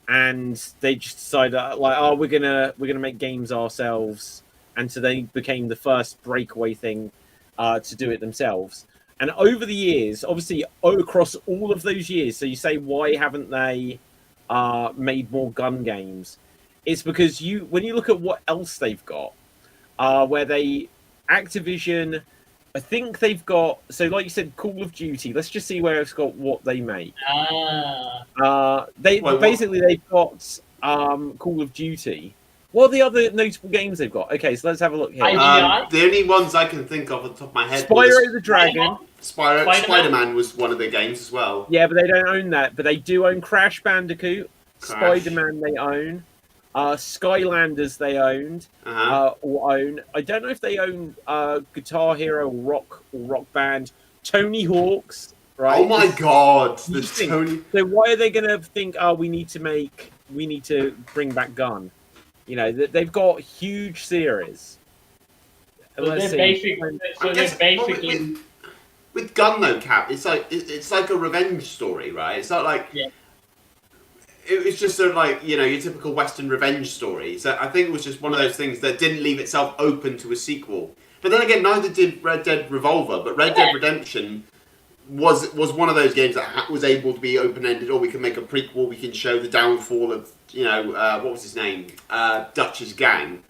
and they just decided we're gonna make games ourselves, and so they became the first breakaway thing to do it themselves. And over the years, obviously across all of those years, so you say why haven't they made more Gun games? It's because when you look at what else they've got, Activision. I think they've got, so like you said, Call of Duty. Let's just see where it's got what they make. They've got Call of Duty. What are the other notable games they've got? Okay, so let's have a look here. The only ones I can think of on the top of my head Spyro the Dragon. Spider-Man was one of their games as well. Yeah, but they don't own that. But they do own Crash Bandicoot. Crash. Spider-Man they own. Skylanders they owned or own. I don't know if they own Guitar Hero or Rock Band. Tony Hawk's, right? Oh my God, the Interesting. Tony. So why are they going to think? We need to bring back Gun. You know, they've got huge series. They're basically. With Gun though, Cap, it's like a revenge story, right? It's not like it's just sort of like your typical Western revenge story. So I think it was just one of those things that didn't leave itself open to a sequel. But then again, neither did Red Dead Revolver. But Red Dead Redemption was one of those games that was able to be open-ended, or we can make a prequel, we can show the downfall of, what was his name? Dutch's gang.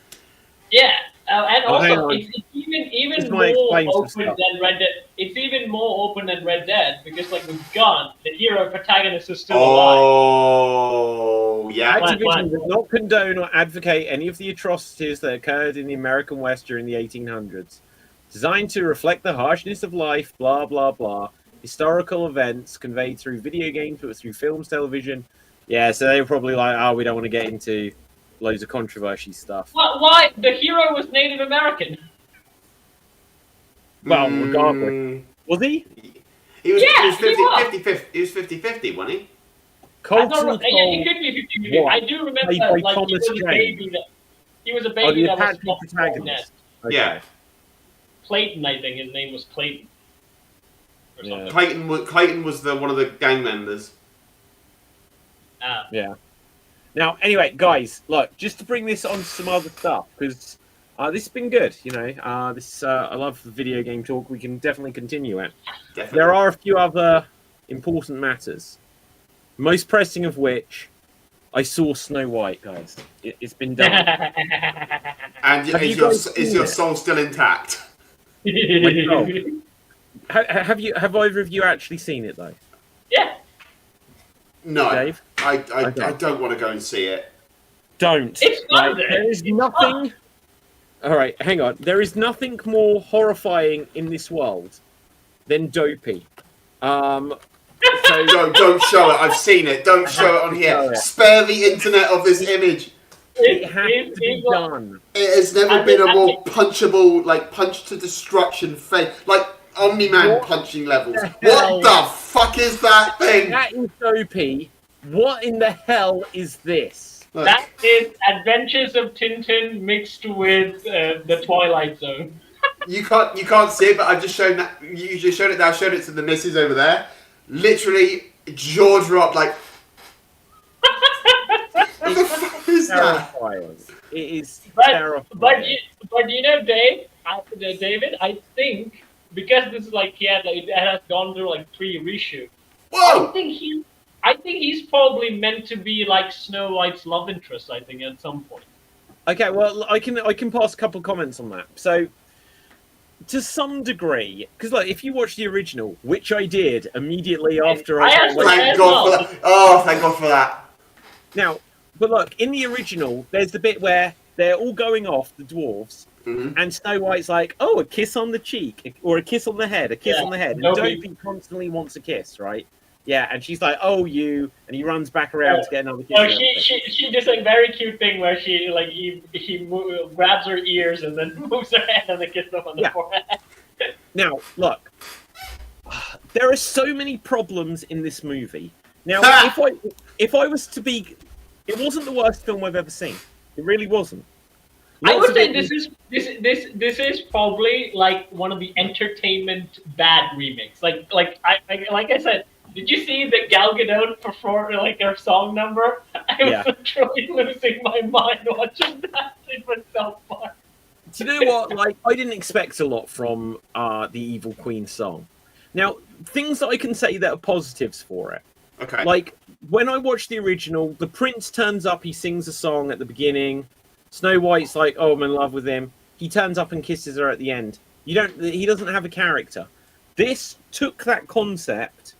Yeah, and Oh, hang also on. it's even This more might explain some open stuff. than Red Dead. It's even more open than Red Dead because, like, with Gun, the hero protagonist is still alive. Oh, yeah. Activision does not condone or advocate any of the atrocities that occurred in the American West during the 1800s. Designed to reflect the harshness of life, blah, blah, blah. Historical events conveyed through video games, but through films, television. Yeah, so they were probably like, oh, we don't want to get into loads of controversy stuff. Why? The hero was Native American. Well, regardless. Was he? He was, Yeah, he was he 50-50, he was 50-50, wasn't he? Colton Yeah, he could be 50-50. What? I do remember, Played by like, Thomas he was a Jane. baby that the that was Apache not protagonist. Okay. Yeah. Clayton, I think his name was Clayton. Or Yeah. something. Clayton was one of the gang members. Ah. Yeah. Now, anyway, guys, look, just to bring this on to some other stuff, because this has been good, I love the video game talk. We can definitely continue it. Definitely. There are a few other important matters. Most pressing of which, I saw Snow White, guys. It's been done. And Have is you guys is seen your it? soul still intact? Have either of you actually seen it though? Yeah. No. Dave? Okay. I don't want to go and see it. Don't. It's fun, Right? then. There is It's nothing. All right, hang on. There is nothing more horrifying in this world than Dopey. So Don't show it. I've seen it. Don't show it on Show here. it. Spare the internet of this image. it has to be done. It has never been a more punchable, like punch to destruction face, like Omni-Man What punching levels. the What hell? the fuck is that thing? That is Dopey. What in the hell is this? Look, That is Adventures of Tintin mixed with the Twilight Zone. you can't see it, but I've just shown that. You just showed it now. I showed it to the missus over there. Literally, jaw dropped. Like, what the fuck is that? Terrifying. It is But terrifying. you know, David, I think because this is like it has gone through like 3 reshoots. Whoa! I think he's probably meant to be like Snow White's love interest. I think at some point. Okay, well, I can pass a couple of comments on that. So, to some degree, because like if you watch the original, which I did immediately after I I actually- Thank God for that. Oh, thank God for that. now, but look, in the original, there's the bit where they're all going off, the dwarves, Mhm. and Snow White's like, "Oh, a kiss on the cheek, or a kiss on the head, a kiss Yeah, on the head." And Dopey. Dopey constantly wants a kiss, right? Yeah, and she's like, "Oh, you," and he runs back around to get another kiss. No, or something. she does a very cute thing where she like he grabs her ears and then moves her head and then kisses her on the Yeah. forehead. Now, look, there are so many problems in this movie. Now, if I was to be, it wasn't the worst film I've ever seen. It really wasn't. I Lots would of say it- this is probably like one of the entertainment bad remakes. Like I said, did you see the Gal Gadot perform like her song number? I was Yeah. literally losing my mind watching that. It was so fun. Do you know what? Like, I didn't expect a lot from the Evil Queen song. Now, things that I can say that are positives for it. Okay. Like, when I watched the original, the prince turns up, he sings a song at the beginning. Snow White's like, "Oh, I'm in love with him." He turns up and kisses her at the end. He doesn't have a character. This took that concept.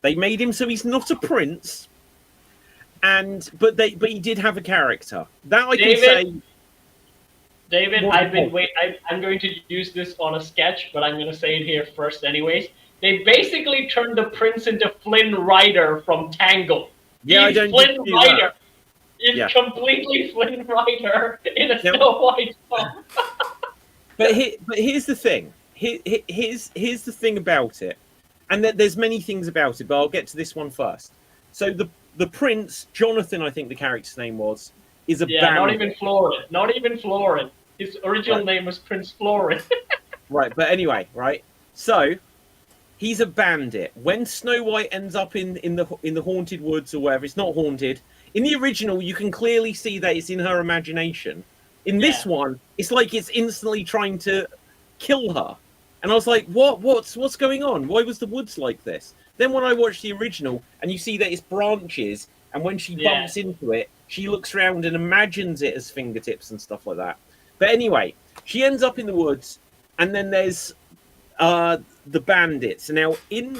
They made him so he's not a prince, but he did have a character. That I can say. David, What- I'm going to use this on a sketch, but I'm going to say it here first, anyways. They basically turned the prince into Flynn Rider from Tangled. Yeah, I He's don't Flynn dispute that. Rider. It's Yeah. completely Flynn Rider in a Now- Snow White song. But here's the thing. Here's the thing about it, and there's many things about it, but I'll get to this one first. So the prince, Jonathan, I think the character's name was, is a Yeah, bandit. not even Florin. Not even Florin. His original Right. name was Prince Florin. Right, but anyway, right. So he's a bandit. When Snow White ends up in the haunted woods or wherever, it's not haunted. In the original, you can clearly see that it's in her imagination. In this Yeah. one, it's like it's instantly trying to kill her. And I was like, what's going on? Why was the woods like this? Then when I watched the original, and you see that it's branches, and when she bumps into it, she looks around and imagines it as fingertips and stuff like that. But anyway, she ends up in the woods, and then there's the bandits. Now, in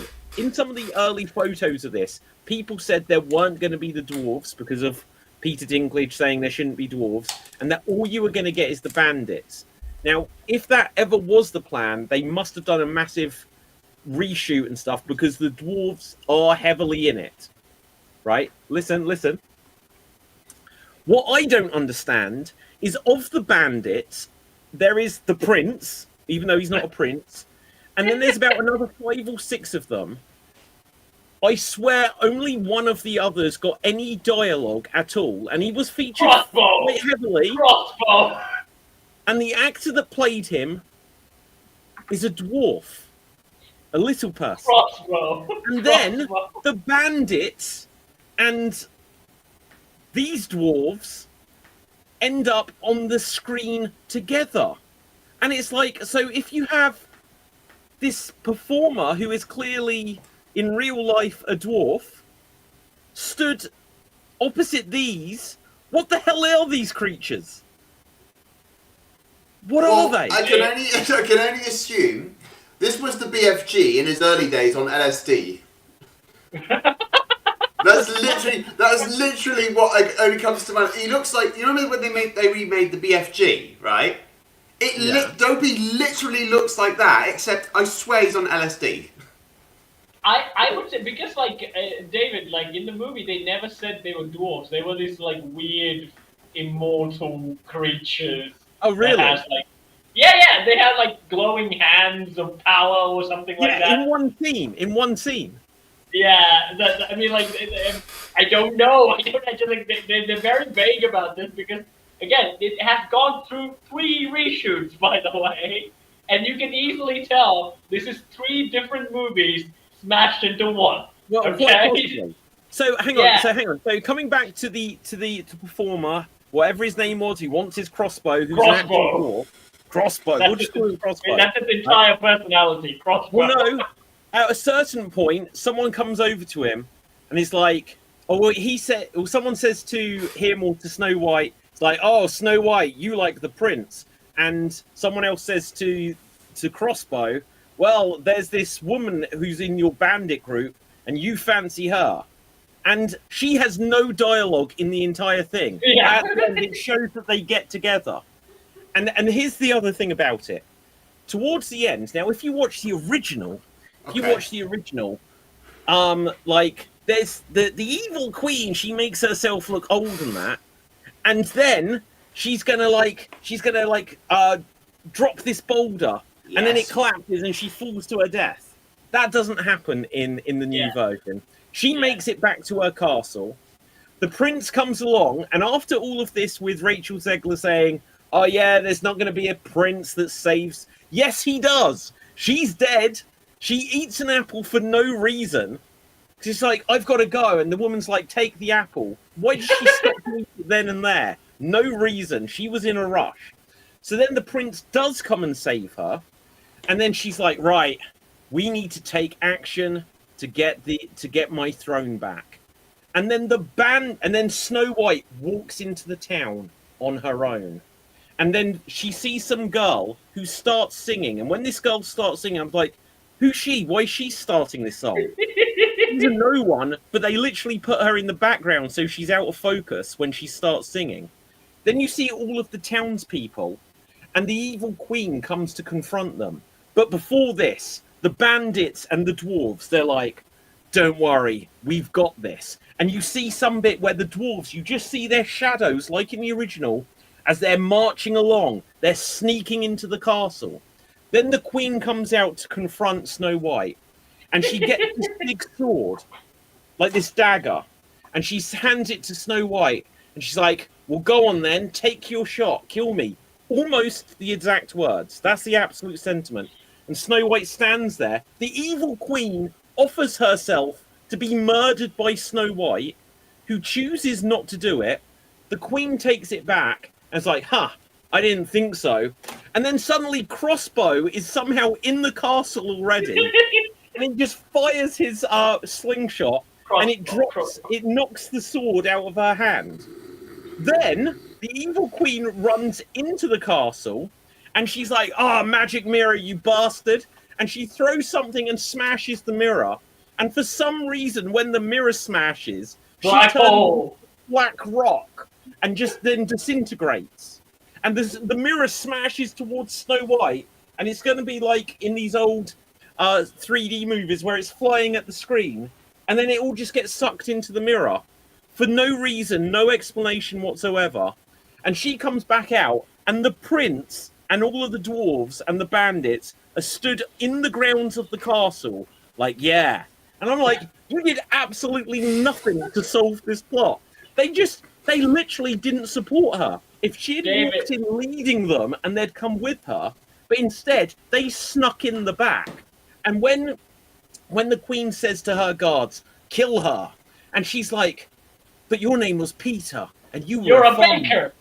some of the early photos of this, people said there weren't going to be the dwarves because of Peter Dinklage saying there shouldn't be dwarves, and that all you were going to get is the bandits. Now, if that ever was the plan, they must have done a massive reshoot and stuff because the dwarves are heavily in it. Right? Listen. What I don't understand is of the bandits, there is the prince, even though he's not a prince, and then there's about another 5 or 6 of them. I swear only one of the others got any dialogue at all, and he was featured quite heavily. Crossbow! And the actor that played him is a dwarf, a little person. Crossbow! And then the bandits and these dwarves end up on the screen together. And it's like, so if you have this performer who is clearly in real life a dwarf stood opposite these, what the hell are these creatures? What are they? I can only assume this was the BFG in his early days on LSD. That's literally what only comes to mind. He looks like, you remember when they remade the BFG, right? Dopey literally looks like that, except I swear he's on LSD. I would say, because David, in the movie they never said they were dwarves. They were these weird immortal creatures. Oh really? They had glowing hands of power or something like that. Yeah, in one scene. Yeah, I don't know. I don't actually think they're very vague about this because, again, it has gone through 3 reshoots, by the way, and you can easily tell this is 3 different movies smashed into one. Well, okay. So hang on. So coming back to the performer, whatever his name was, he wants his crossbow. Who's an actual dwarf. Crossbow. We'll just call him Crossbow. That's his entire personality. Crossbow. Well, no. At a certain point, someone comes over to him, and he's like, someone says to him or to Snow White, it's like, oh, Snow White, you like the prince. And someone else says to Crossbow, well, there's this woman who's in your bandit group, and you fancy her. And she has no dialogue in the entire thing. Yeah. And it shows that they get together. And here's the other thing about it. Towards the end, now, if you watch the original, there's the evil queen. She makes herself look old and that, and then she's gonna drop this boulder, and then it collapses and she falls to her death. That doesn't happen in the new version. She makes it back to her castle. The prince comes along, and after all of this, with Rachel Zegler saying, "Oh yeah, there's not going to be a prince that saves." Yes, he does. She's dead. She eats an apple for no reason. She's like, I've got to go. And the woman's like, take the apple. Why did she stop eating it then and there? No reason. She was in a rush. So then the prince does come and save her. And then she's like, right, we need to take action to get my throne back. And then Snow White walks into the town on her own. And then she sees some girl who starts singing. And when this girl starts singing, I'm like, who's she? Why is she starting this song? She's a no one, but they literally put her in the background so she's out of focus when she starts singing. Then you see all of the townspeople, and the evil queen comes to confront them. But before this, the bandits and the dwarves, they're like, don't worry, we've got this. And you see some bit where the dwarves, you just see their shadows, like in the original, as they're marching along. They're sneaking into the castle. Then the queen comes out to confront Snow White, and she gets this big sword, like this dagger, and she hands it to Snow White, and she's like, well, go on then, take your shot, kill me. Almost the exact words. That's the absolute sentiment. And Snow White stands there. The evil queen offers herself to be murdered by Snow White, who chooses not to do it. The queen takes it back, and is like, I didn't think so. And then suddenly Crossbow is somehow in the castle already, and he just fires his slingshot, and it knocks the sword out of her hand. Then the evil queen runs into the castle, and she's like, magic mirror, you bastard. And she throws something and smashes the mirror. And for some reason, when the mirror smashes, Black she turns hole. black rock and just then disintegrates. And the mirror smashes towards Snow White, and it's going to be like in these old 3D movies where it's flying at the screen, and then it all just gets sucked into the mirror for no reason, no explanation whatsoever. And she comes back out, and the prince and all of the dwarves and the bandits are stood in the grounds of the castle, like, yeah. And I'm like, you did absolutely nothing to solve this plot. They literally didn't support her. If she had walked in leading them and they'd come with her, but instead they snuck in the back. And when the queen says to her guards, kill her, and she's like, but your name was Peter, and you're a baker.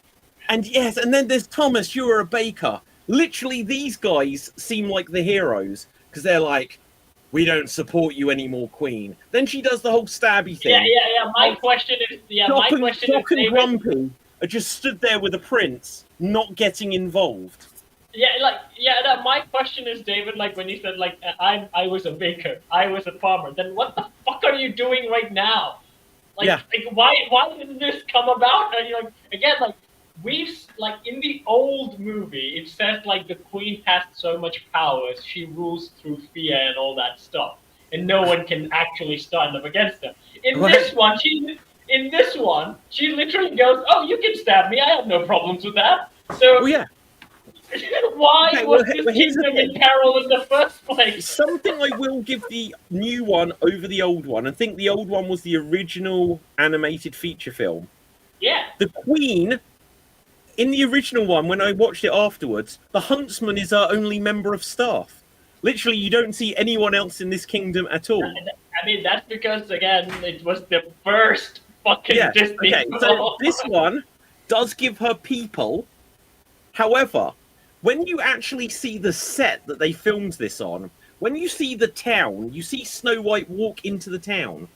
And yes, and then there's Thomas, you were a baker. Literally, these guys seem like the heroes, because they're like, we don't support you anymore, Queen. Then she does the whole stabby thing. Yeah. My question is, Doc and Grumpy are just stood there with a prince, not getting involved. My question is, David, like when you said, like, I was a baker, I was a farmer, then what the fuck are you doing right now? Like why did this come about? And you're like, again, like, in the old movie, it says, like, the queen has so much power, she rules through fear and all that stuff, and no one can actually stand up against her. In this one, she literally goes, oh, you can stab me, I have no problems with that. So, why was this kingdom in peril in the first place? Something I will give the new one over the old one. I think the old one was the original animated feature film. Yeah. The queen, in the original one, when I watched it afterwards, the huntsman is our only member of staff. Literally, you don't see anyone else in this kingdom at all. I mean, that's because, again, it was the first fucking Disney film. So this one does give her people. However, when you actually see the set that they filmed this on, when you see the town, you see Snow White walk into the town,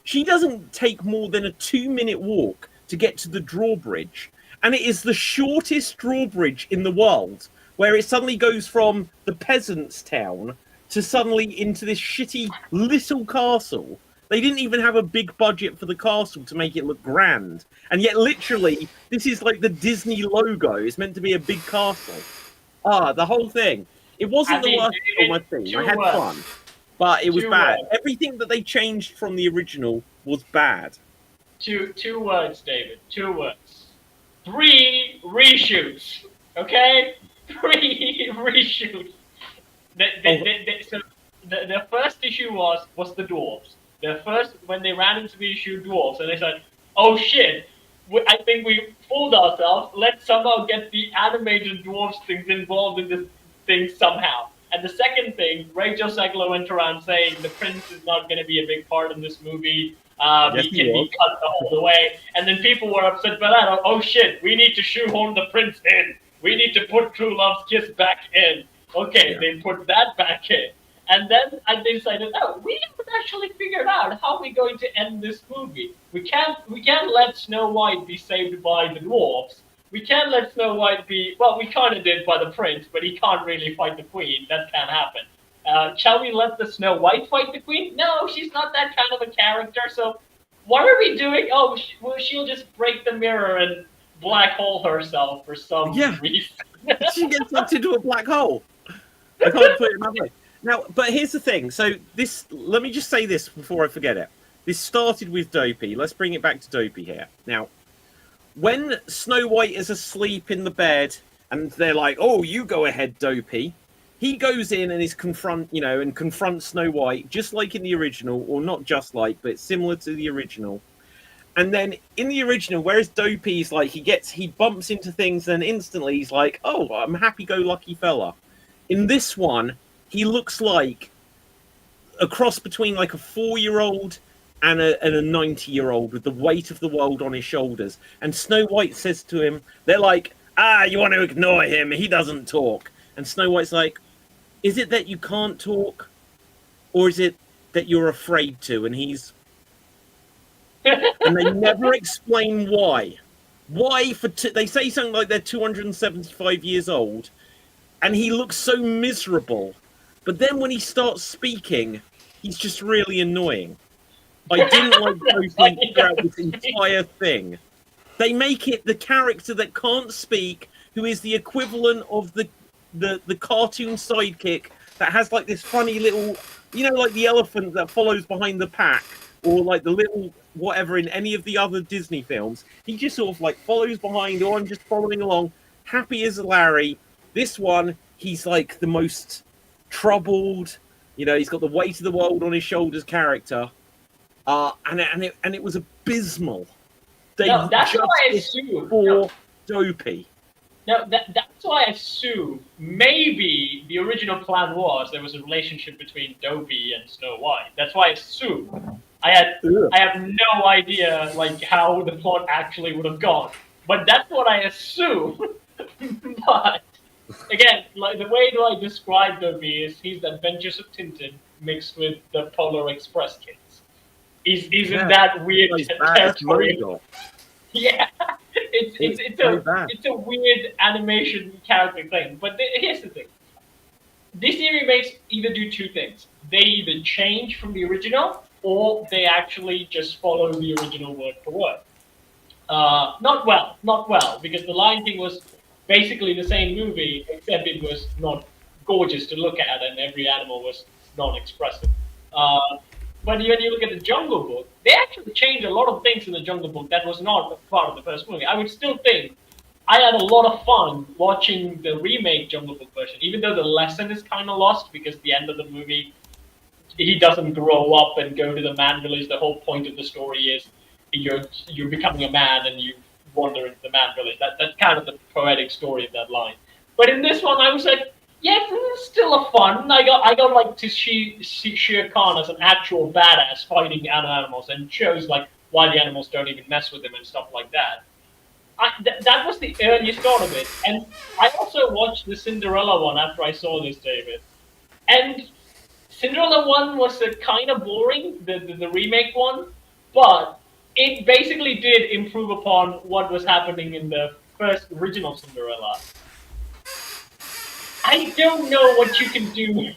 she doesn't take more than a 2-minute walk to get to the drawbridge. And it is the shortest drawbridge in the world, where it suddenly goes from the peasants' town to suddenly into this shitty little castle. They didn't even have a big budget for the castle to make it look grand. And yet, literally, this is like the Disney logo. It's meant to be a big castle. The whole thing. It wasn't the worst film I've seen. I had fun. But it was bad. Everything that they changed from the original was bad. Two words, David. 2 words. 3 reshoots. Okay? 3 reshoots. So the first issue was the dwarves. When they ran into the issue, dwarves, and they said, oh shit, I think we fooled ourselves. Let's somehow get the animated dwarves things involved in this thing somehow. And the second thing, Rachel Zegler went around saying the prince is not going to be a big part in this movie. He can be cut the whole way. And then people were upset by that. Oh shit, we need to shoehorn the prince in. We need to put True Love's Kiss back in. Okay, they put that back in. And then they decided, we haven't actually figured out how we're going to end this movie. We can't let Snow White be saved by the dwarves. We can't let Snow White be, well, we kind of did by the prince, but he can't really fight the queen. That can't happen. Shall we let the Snow White fight the queen? No, she's not that kind of a character, so what are we doing? Oh, she'll just break the mirror and black hole herself for some reason. She gets sucked into a black hole. I can't put it another way. Now, but here's the thing. So let me just say this before I forget it. This started with Dopey. Let's bring it back to Dopey here. Now, when Snow White is asleep in the bed and they're like, oh, you go ahead, Dopey. He goes in and confronts Snow White, just like in the original, or not just like, but similar to the original. And then in the original, whereas Dopey's like, he bumps into things and instantly he's like, oh, I'm a happy-go-lucky fella. In this one, he looks like a cross between like a 4-year-old and a 90-year-old with the weight of the world on his shoulders. And Snow White says to him, they're like, you want to ignore him. He doesn't talk. And Snow White's like, is it that you can't talk? Or is it that you're afraid to? And he's... And they never explain why. Why they say something like they're 275 years old, and he looks so miserable. But then when he starts speaking, he's just really annoying. I didn't like Sophie throughout this entire thing. They make it the character that can't speak, who is the equivalent of the cartoon sidekick that has like this funny little, like the elephant that follows behind the pack, or like the little whatever in any of the other Disney films. He just sort of like follows behind, or I'm just following along, happy as Larry. This one, he's like the most troubled, he's got the weight of the world on his shoulders character. And it was abysmal. That's why I assume. Dopey. No, that's why I assume maybe the original plan was there was a relationship between Dopey and Snow White. That's why I assume. I have no idea like how the plot actually would have gone, but that's what I assume. But again, like the way that I describe Dopey is he's the Adventures of Tintin mixed with the Polar Express kids. He's in that weird territory. Yeah, it's a weird animation character thing. But here's the thing: Disney remakes either do two things. They either change from the original, or they actually just follow the original word for word. Not well, because The Lion King was basically the same movie, except it was not gorgeous to look at, and every animal was non-expressive. But when you look at the Jungle Book, they actually changed a lot of things in the Jungle Book that was not part of the first movie. I would still think I had a lot of fun watching the remake Jungle Book version, even though the lesson is kind of lost because at the end of the movie, he doesn't grow up and go to the man village. The whole point of the story is you're becoming a man and you wander into the man village. That's kind of the poetic story of that line. But in this one, I was like, yeah, this is still a fun. I got like to see Shere Khan as an actual badass fighting animals, and shows like why the animals don't even mess with him and stuff like that. That was the early start of it, and I also watched the Cinderella one after I saw this, David. And Cinderella one was kind of boring, the remake one, but it basically did improve upon what was happening in the first original Cinderella. I don't know what you can do.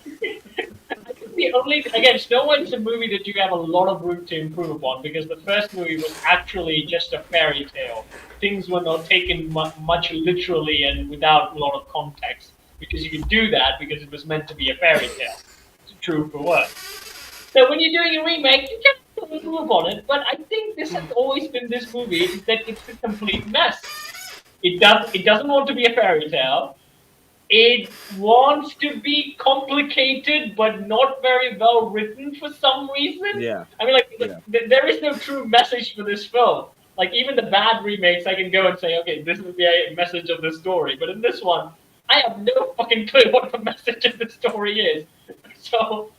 Again, Snow White is a movie that you have a lot of room to improve upon, because the first movie was actually just a fairy tale. Things were not taken much literally and without a lot of context, because you can do that because it was meant to be a fairy tale. It's true for word. So when you're doing a remake, you can improve on it, but I think this has always been this movie, is that it's a complete mess. It doesn't want to be a fairy tale. It wants to be complicated, but not very well written for some reason. Yeah. I mean, there is no true message for this film. Like, even the bad remakes, I can go and say, okay, this is the message of the story. But in this one, I have no fucking clue what the message of the story is. So,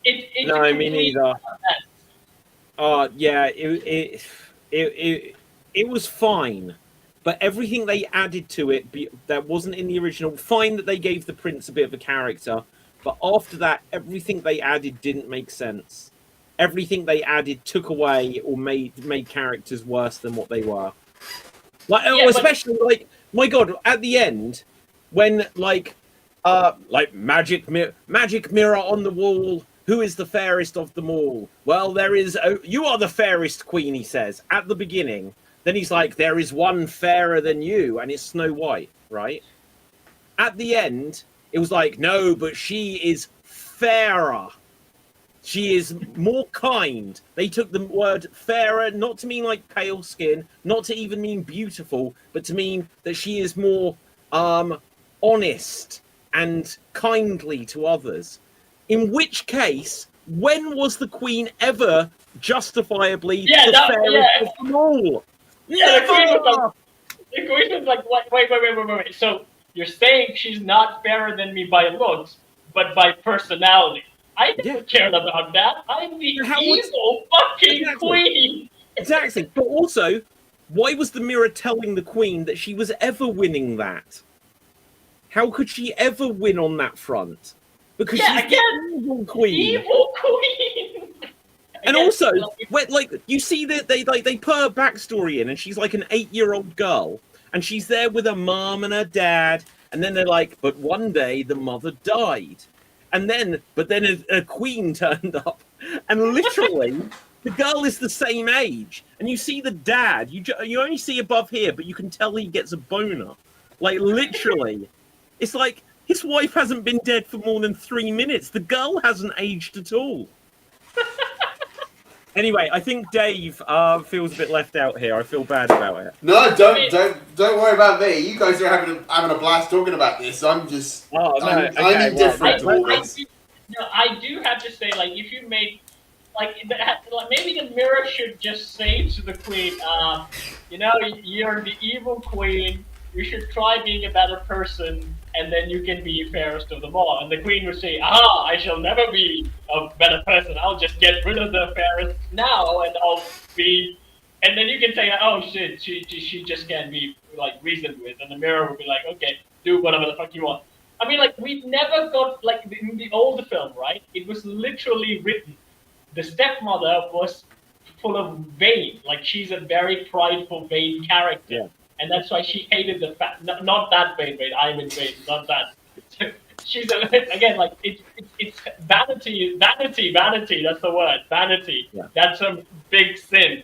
it's no, I mean either. Yeah, it was fine. But everything they added to it that wasn't in the original, fine that they gave the prince a bit of a character, but after that, everything they added didn't make sense. Everything they added took away or made characters worse than what they were. Like, especially like, my God, at the end, when like magic mirror on the wall, who is the fairest of them all? Well, you are the fairest queen, he says at the beginning. Then he's like, there is one fairer than you, and it's Snow White, right? At the end, it was like, no, but she is fairer. She is more kind. They took the word fairer not to mean like pale skin, not to even mean beautiful, but to mean that she is more honest and kindly to others. In which case, when was the queen ever justifiably the fairest of them all? Yeah, the queen was like, wait. So you're saying she's not fairer than me by looks, but by personality. I never cared about that. I'm the evil fucking queen. Exactly. But also, why was the mirror telling the queen that she was ever winning that? How could she ever win on that front? Because Yeah, she's again, the evil queen. Evil queen. And Again, also, like, like you see that they put her backstory in, and she's like an 8-year-old girl, and she's there with her mom and her dad, and then they're like, but one day the mother died, and then a queen turned up, and literally the girl is the same age, and you see the dad, you only see above here, but you can tell he gets a boner, like literally, it's like his wife hasn't been dead for more than 3 minutes. The girl hasn't aged at all. Anyway, I think Dave feels a bit left out here. I feel bad about it. No, don't worry about me. You guys are having a blast talking about this. I'm just, I'm indifferent to all this. I do have to say, like, if you made, like maybe the mirror should just say to the queen, you know, you're the evil queen. You should try being a better person, and then you can be fairest of them all. And the queen would say, I shall never be a better person. I'll just get rid of the fairest now, and I'll be... And then you can say, oh shit, she just can't be, like, reasoned with. And the mirror would be like, okay, do whatever the fuck you want. I mean, like, we never got, like, in the older film, right? It was literally written. The stepmother was full of vain. Like, she's a very prideful, vain character. Yeah. And that's why she hated the fact, not that vain, I'm in vain, not that. She's, again, like, it's vanity, that's the word, vanity. Yeah. That's a big sin.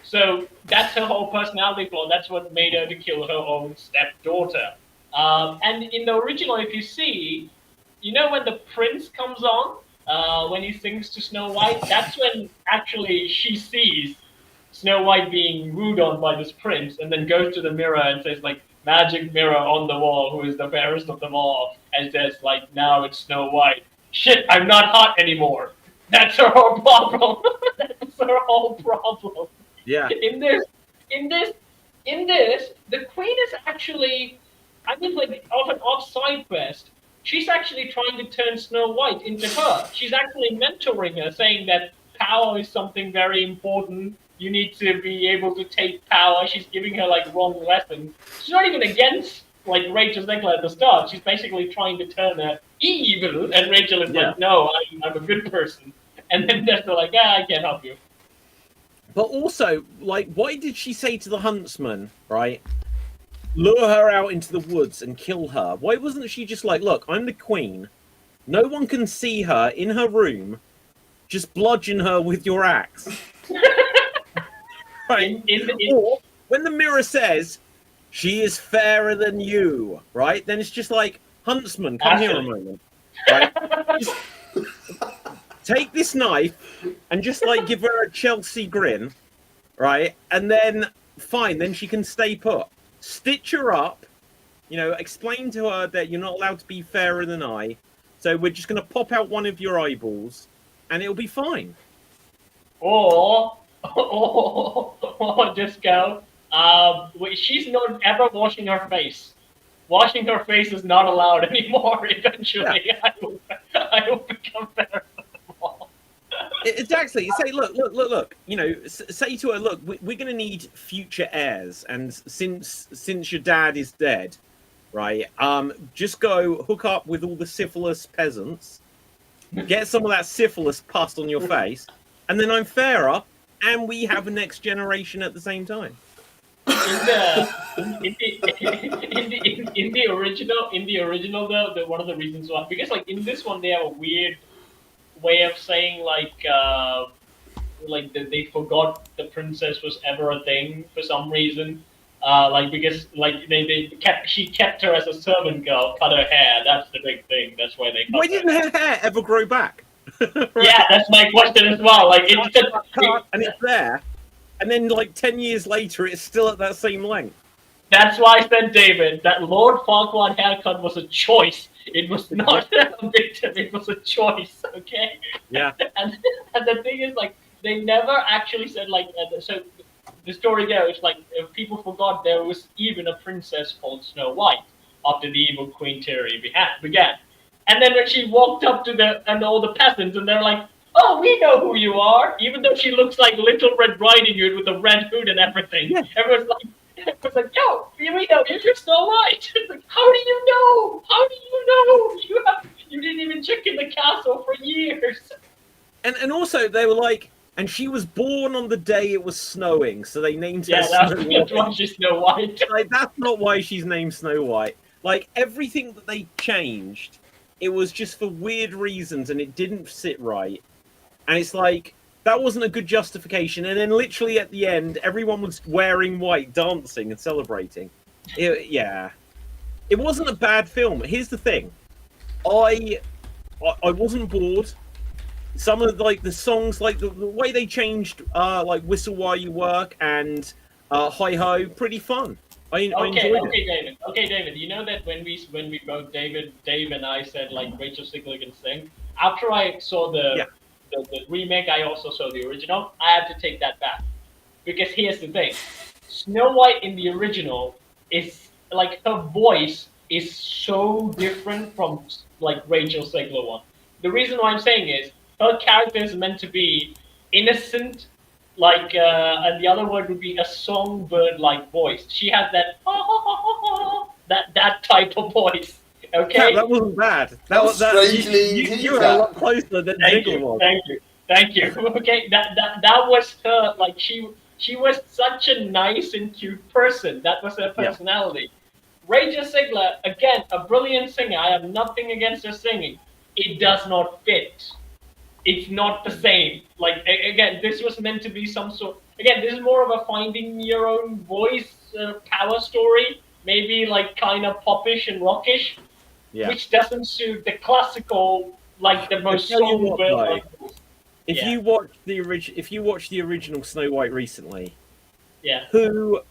So that's her whole personality flaw. That's what made her to kill her own stepdaughter. And in the original, if you see, you know when the prince comes on, when he sings to Snow White, that's when actually she sees Snow White being wooed on by this prince, and then goes to the mirror and says, like, magic mirror on the wall, who is the fairest of them all, and says, like, now it's Snow White. Shit, I'm not hot anymore. That's her whole problem. That's her whole problem. Yeah. In this, the queen is actually, I mean, like, off an off-side quest. She's actually trying to turn Snow White into her. She's actually mentoring her, saying that power is something very important. You need to be able to take power. She's giving her, like, wrong lessons. She's not even against, like, Rachel Zegler at the start. She's basically trying to turn her evil, and Rachel is like, no, I'm a good person. And then they're like, I can't help you. But also, like, why did she say to the huntsman, right, lure her out into the woods and kill her? Why wasn't she just like, look, I'm the queen. No one can see her in her room. Just bludgeon her with your axe. Right. Or when the mirror says she is fairer than you, right? Then it's just like, huntsman, come here a moment, right? Just take this knife and just like give her a Chelsea grin, right? And then fine, then she can stay put. Stitch her up, you know, explain to her that you're not allowed to be fairer than I. So we're just gonna pop out one of your eyeballs, and it'll be fine. Or just go. She's not ever washing her face. Washing her face is not allowed anymore. Eventually, yeah. I will become better than them all. Exactly. Say, look. You know, say to her, look, we're going to need future heirs, and since your dad is dead, right? Just go hook up with all the syphilis peasants, get some of that syphilis pus on your face, and then I'm fairer, and we have a next generation at the same time. In the original though, one of the reasons why, because like in this one they have a weird way of saying like they forgot the princess was ever a thing for some reason, because like she kept her as a servant girl, cut her hair. That's the big thing. That's why they. Why didn't her hair ever grow back? Right. Yeah, that's my question as well. Like it's just, and it's there. And then, like, 10 years later, it's still at that same length. That's why I said, David, that Lord Farquaad haircut was a choice. It was not a victim. It was a choice, okay? Yeah. And the thing is, like, they never actually said, like, so the story goes, like, people forgot there was even a princess called Snow White after the evil Queen theory began. And then when she walked up to all the peasants, and they're like, oh, we know who you are, even though she looks like Little Red Riding Hood with a red hood and everything. Yeah. Everyone's like, yo, we know you're Snow White. It's like, how do you know? How do you know? You didn't even check in the castle for years. And also they were like, and she was born on the day it was snowing, so they named her Yeah, Snow that's White. why she's Snow White. Like, that's not why she's named Snow White. Like, everything that they changed, it was just for weird reasons, and it didn't sit right. And it's like, that wasn't a good justification. And then literally at the end, everyone was wearing white, dancing and celebrating. Yeah. It wasn't a bad film. Here's the thing. I wasn't bored. Some of like the songs, like the way they changed, like "Whistle While You Work" and "Hi Ho," pretty fun. I enjoyed it. Okay, David. You know that when we both Dave and I said like Rachel Zegler can sing. After I saw the remake, I also saw the original. I had to take that back because here's the thing: Snow White in the original is like her voice is so different from like Rachel Zegler one. The reason why I'm saying is her character is meant to be innocent, like, and the other word would be a songbird-like voice. She had that that type of voice. Okay, Yeah, that wasn't bad. That was strangely you were a lot closer than Ziggler was. Thank you. Okay, that was her. Like she was such a nice and cute person. That was her personality. Yeah. Rachel Zegler, again, a brilliant singer. I have nothing against her singing. It does not fit. It's not the same. Like, again, this was meant to be some sort. Again, this is more of a finding your own voice power story. Maybe like kind of popish and rockish, which doesn't suit the classical, like the most songbird. If you watch the original Snow White recently, who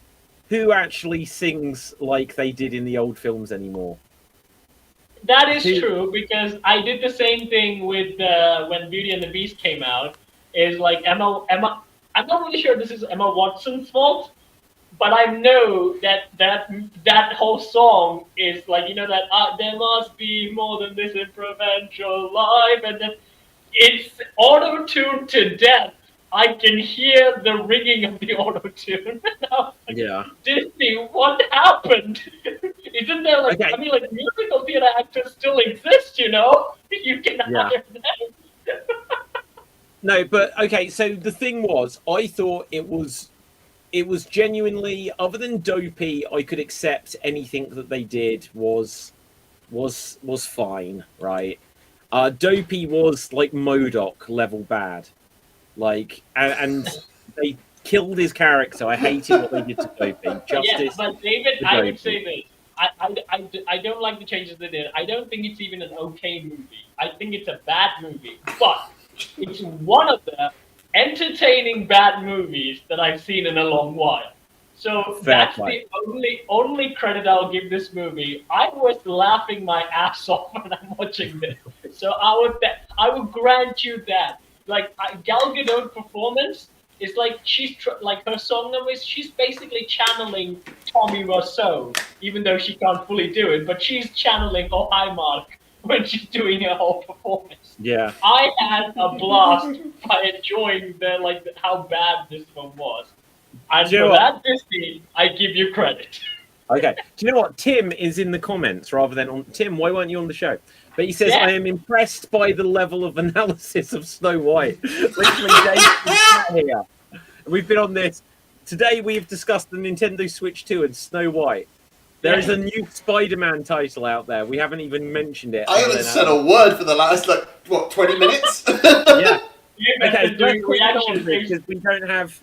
actually sings like they did in the old films anymore? That is true, because I did the same thing with when Beauty and the Beast came out. Is like Emma. I'm not really sure this is Emma Watson's fault, but I know that whole song is like, you know, that there must be more than this in provincial life, and then it's auto-tuned to death. I can hear the ringing of the auto-tune. Like, Disney, what happened? Isn't there like, I mean, like musical theater actors still exist, you know? You can hire them. No, but okay, so the thing was, I thought it was genuinely, other than Dopey, I could accept anything that they did was fine, right? Dopey was like MODOK level bad. Like, and they killed his character. I hated what they did to Dopey. Justice. But David, I would say this. I don't like the changes they did. I don't think it's even an okay movie. I think it's a bad movie. But it's one of the entertaining bad movies that I've seen in a long while. So that's the only credit I'll give this movie. I was laughing my ass off when I'm watching this. So I would grant you that. Like, Gal Gadot performance is like, she's like her song numbers, she's basically channeling Tommy Wiseau, even though she can't fully do it, but she's channeling Oh Hi Mark when she's doing her whole performance. Yeah. I had a blast by enjoying how bad this film was. And for that, Disney, I give you credit. Okay. Do you know what? Tim is in the comments rather than on. Tim, why weren't you on the show? But he says, I am impressed by the level of analysis of Snow White. Literally, Dave here. We've been on this. Today, we've discussed the Nintendo Switch 2 and Snow White. There is a new Spider-Man title out there. We haven't even mentioned it. I haven't said a word for the last, 20 minutes? Yeah. Okay, let's reaction because we don't have...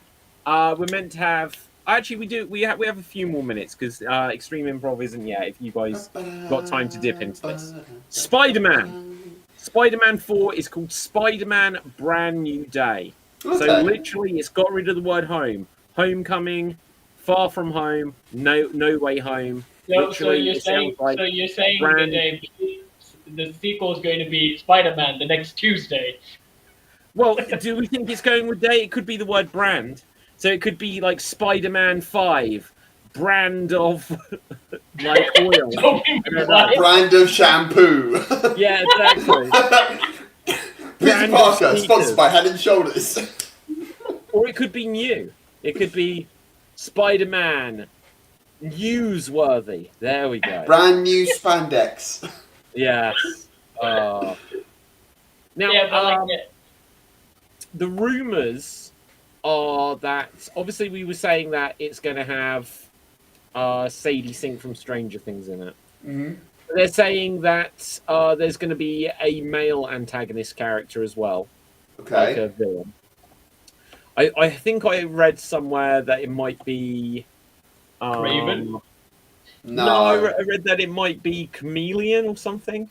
we're meant to have... Actually, we do. We have a few more minutes because Extreme Improv isn't yet. If you guys got time to dip into this, Spider-Man 4 is called Spider-Man Brand New Day. Okay. So literally, it's got rid of the word home. Homecoming, Far From Home, No Way Home. So you're saying that the sequel is going to be Spider-Man the next Tuesday. Well, do we think it's going with day? It could be the word brand. So it could be like Spider-Man 5, brand of like oil. Brand of shampoo. Yeah, exactly. brand of Parker, sneakers. sponsored by Head and Shoulders. Or it could be new. It could be Spider-Man newsworthy. There we go. Brand new spandex. Yes. Now, Yeah, but like, the rumors are that obviously we were saying that it's going to have Sadie Sink from Stranger Things in it. Mm-hmm. They're saying that there's going to be a male antagonist character as well, like Okay. a villain. I think I read somewhere that it might be Raven? No, I read that it might be Chameleon or something.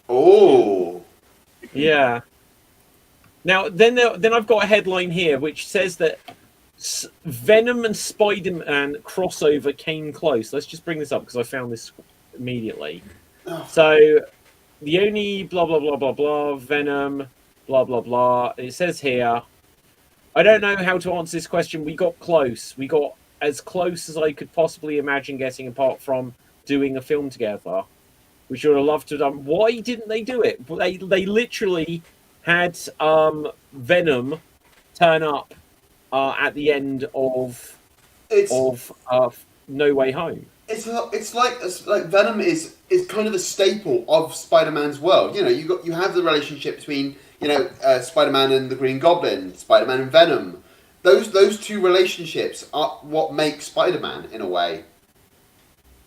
Oh. Yeah. Now, then I've got a headline here which says that Venom and Spider-Man crossover came close. Let's just bring this up because I found this immediately. Oh. So, the only blah, blah, blah, blah, blah, Venom, blah, blah, blah. It says here, I don't know how to answer this question. We got close. We got as close as I could possibly imagine getting, apart from doing a film together, which I would have loved to have done. Why didn't they do it? They literally had Venom turn up at the end of No Way Home. It's like Venom is kind of a staple of Spider-Man's world. You know, you have the relationship between Spider-Man and the Green Goblin, Spider-Man and Venom. Those two relationships are what make Spider-Man in a way.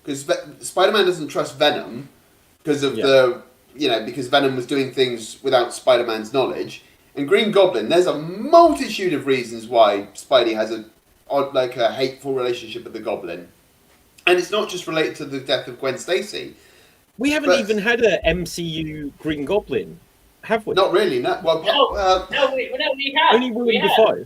Because Spider-Man doesn't trust Venom because of because Venom was doing things without Spider-Man's knowledge. And Green Goblin, there's a multitude of reasons why Spidey has a hateful relationship with the Goblin. And it's not just related to the death of Gwen Stacy. We haven't even had a MCU Green Goblin, have we? Not really, no. Well, we have. Only William Dafoe.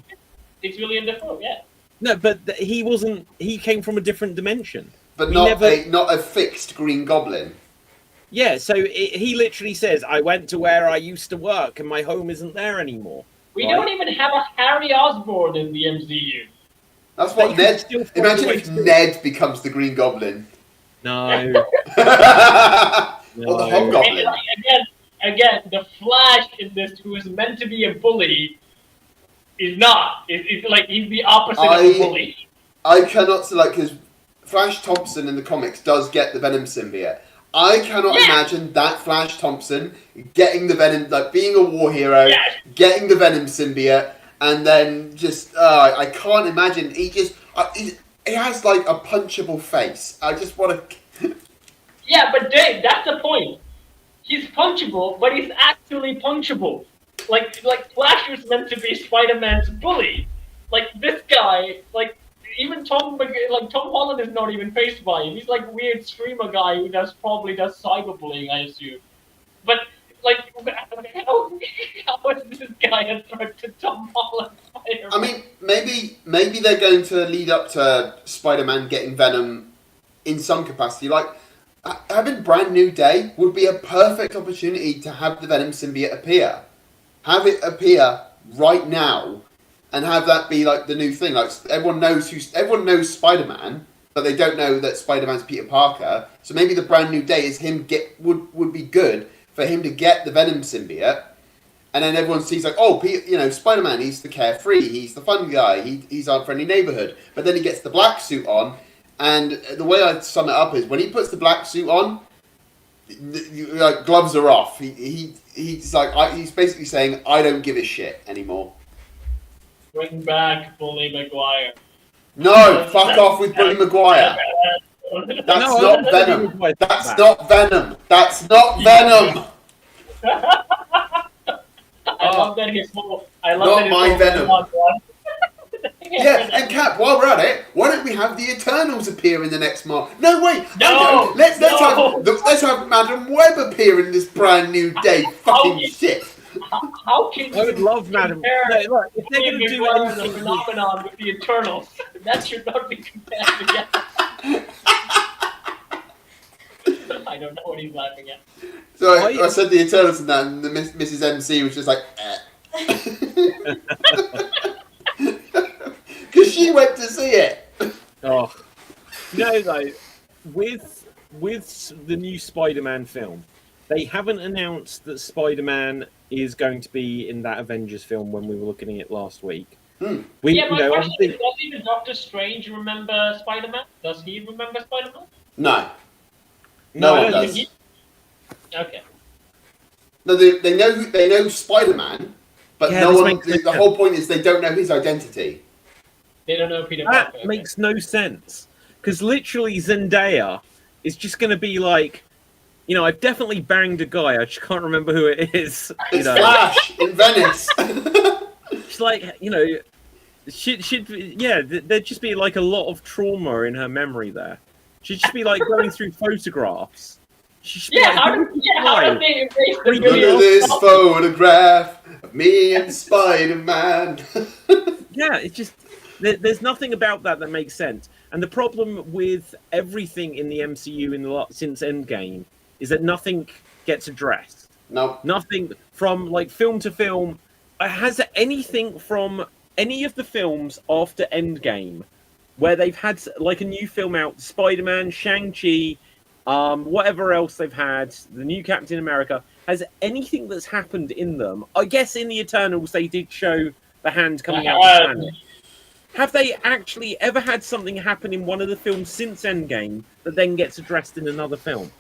It's William Dafoe, yeah. No, but he wasn't. He came from a different dimension. But not a fixed Green Goblin. Yeah, so he literally says, "I went to where I used to work, and my home isn't there anymore." We don't even have a Harry Osborn in the MCU. That's what Ned. Imagine if Ned becomes the Green Goblin. No. Or the Hobgoblin. Again, the Flash in this, who is meant to be a bully, is not. It's like he's the opposite of a bully. I cannot because Flash Thompson in the comics does get the Venom symbiote. I cannot imagine that Flash Thompson getting the Venom, like being a war hero, getting the Venom symbiote, and then just I can't imagine. He has like a punchable face. I just want to. Yeah, but Dave, that's the point. He's punchable, but he's actually punchable. Like Flash was meant to be Spider-Man's bully. Like this guy, even Tom Holland is not even faced by him. He's like weird streamer guy who probably does cyberbullying, I assume. But how is this guy a threat to Tom Holland? Spider-Man? I mean, maybe they're going to lead up to Spider-Man getting Venom in some capacity. Like having Brand New Day would be a perfect opportunity to have the Venom symbiote appear. Have it appear right now. And have that be like the new thing. Like everyone knows Spider-Man, but they don't know that Spider-Man's Peter Parker. So maybe the Brand New Day is him would be good for him to get the Venom symbiote, and then everyone sees like, oh, Spider-Man, he's the carefree, he's the fun guy, he's our friendly neighborhood. But then he gets the black suit on, and the way I sum it up is when he puts the black suit on, gloves are off. He's basically saying, I don't give a shit anymore. Bring back Bully Maguire. No, fuck off with Bully Maguire. That's not Venom. That's not Venom. That's not Venom. I love that he's full. I love Not that he's my full Venom. Yeah, and Cap, while we're at it, why don't we have the Eternals appear in the next Marvel? No, wait. No. Let's have Madam Web appear in this Brand New Day. Fucking shit. How can you I would love Madam. compare No, look, if they're going to do the anything, phenomenon with the Eternals? That should not be compared together. I don't know what he's laughing at. So I said the Eternals and that, and the Mrs. MC was just like, because she went to see it. Oh, no, though, with the new Spider-Man film, they haven't announced that Spider-Man is going to be in that Avengers film when we were looking at it last week. Hmm. We, Yeah, my you know, question obviously- is, does even Doctor Strange remember Spider-Man? Does he remember Spider-Man? No. No, I one don't does. think Okay. No, they know Spider-Man, but Yeah, no this one. makes no The sense. whole point is they don't know his identity. They don't know Peter that Parker. okay. makes no sense because literally Zendaya is just going to be like, you know, I've definitely banged a guy. I just can't remember who it is. You It's know, Flash in Venice. it's like, you know, yeah, there'd just be like a lot of trauma in her memory there. She'd just be like going through photographs. She should be Yeah, like, how who did is how this did they erase the Look Look video? at this photograph of me and Spider-Man. Yeah, it's just there's nothing about that makes sense. And the problem with everything in the MCU since Endgame is that nothing gets addressed. No. Nothing from like film to film. Has anything from any of the films after Endgame where they've had like a new film out, Spider-Man, Shang-Chi, whatever else they've had, the new Captain America, has anything that's happened in them? I guess in the Eternals they did show the hand coming out of the planet. Have they actually ever had something happen in one of the films since Endgame that then gets addressed in another film?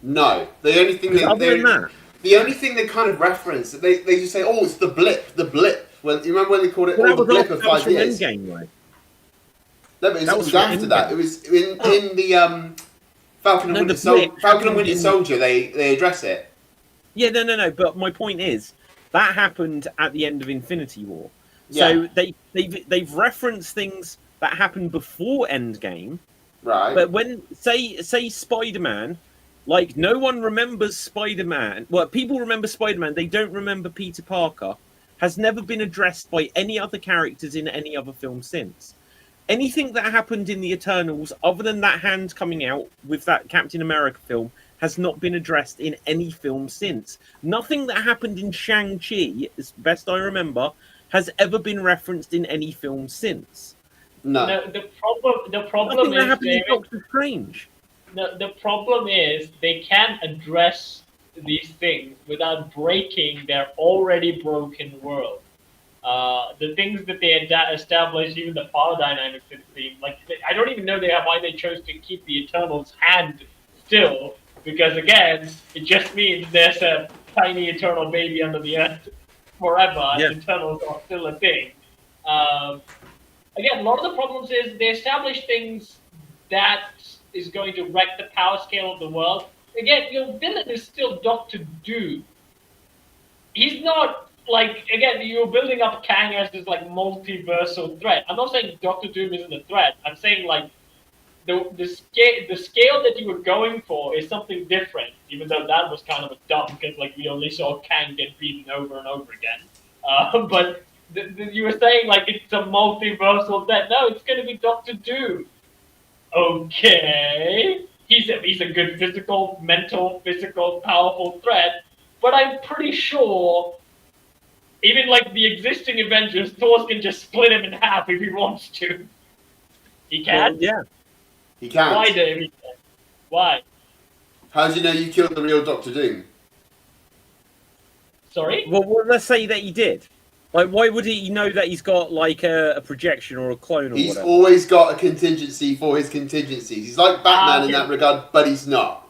No. The only thing Other than that, the only thing they kind of reference, they just say, "Oh, it's the blip." When you remember when they called it, well, "Oh, the blip of that was 5 from years." Endgame, though. No, but it That was was from after that. Endgame. It was in the Falcon and No, the Winter Soldier. blip Falcon and happened Winter in- Soldier. They address it. Yeah, no. But my point is that happened at the end of Infinity War. Yeah. So they've referenced things that happened before Endgame. Right. But when say Spider-Man, like no one remembers Spider-Man. Well, people remember Spider-Man. They don't remember Peter Parker. Has never been addressed by any other characters in any other film since. Anything that happened in the Eternals, other than that hand coming out with that Captain America film, has not been addressed in any film since. Nothing that happened in Shang-Chi, as best I remember, has ever been referenced in any film since. no. The problem Nothing that is, happened in David, Doctor Strange. the problem is they can't address these things without breaking their already broken world. The things that they established, even the power dynamics, it seems like I don't even know why they chose to keep the Eternals' hand still, because again, it just means there's a tiny Eternal baby under the earth forever, and Yeah. Eternals are still a thing. Again, a lot of the problems is they establish things that is going to wreck the power scale of the world. Again, your villain is still Doctor Doom. He's not like, again, you're building up Kang as this like multiversal threat. I'm not saying Doctor Doom isn't a threat. I'm saying like the scale that you were going for is something different. Even though that was kind of a dumb because like we only saw Kang get beaten over and over again. But you were saying like it's a multiversal threat. No, it's going to be Doctor Doom. Okay, he's a good physical, powerful threat, but I'm pretty sure even like the existing Avengers, Thor can just split him in half if he wants to. He can? Well, yeah. He can't. Why, David? Why? How do you know you killed the real Doctor Doom? Sorry? Well, let's say that he did. Like, why would he know that he's got like a projection or a clone or He's whatever? always got a contingency for his contingencies. He's like Batman in okay. that regard, but he's not.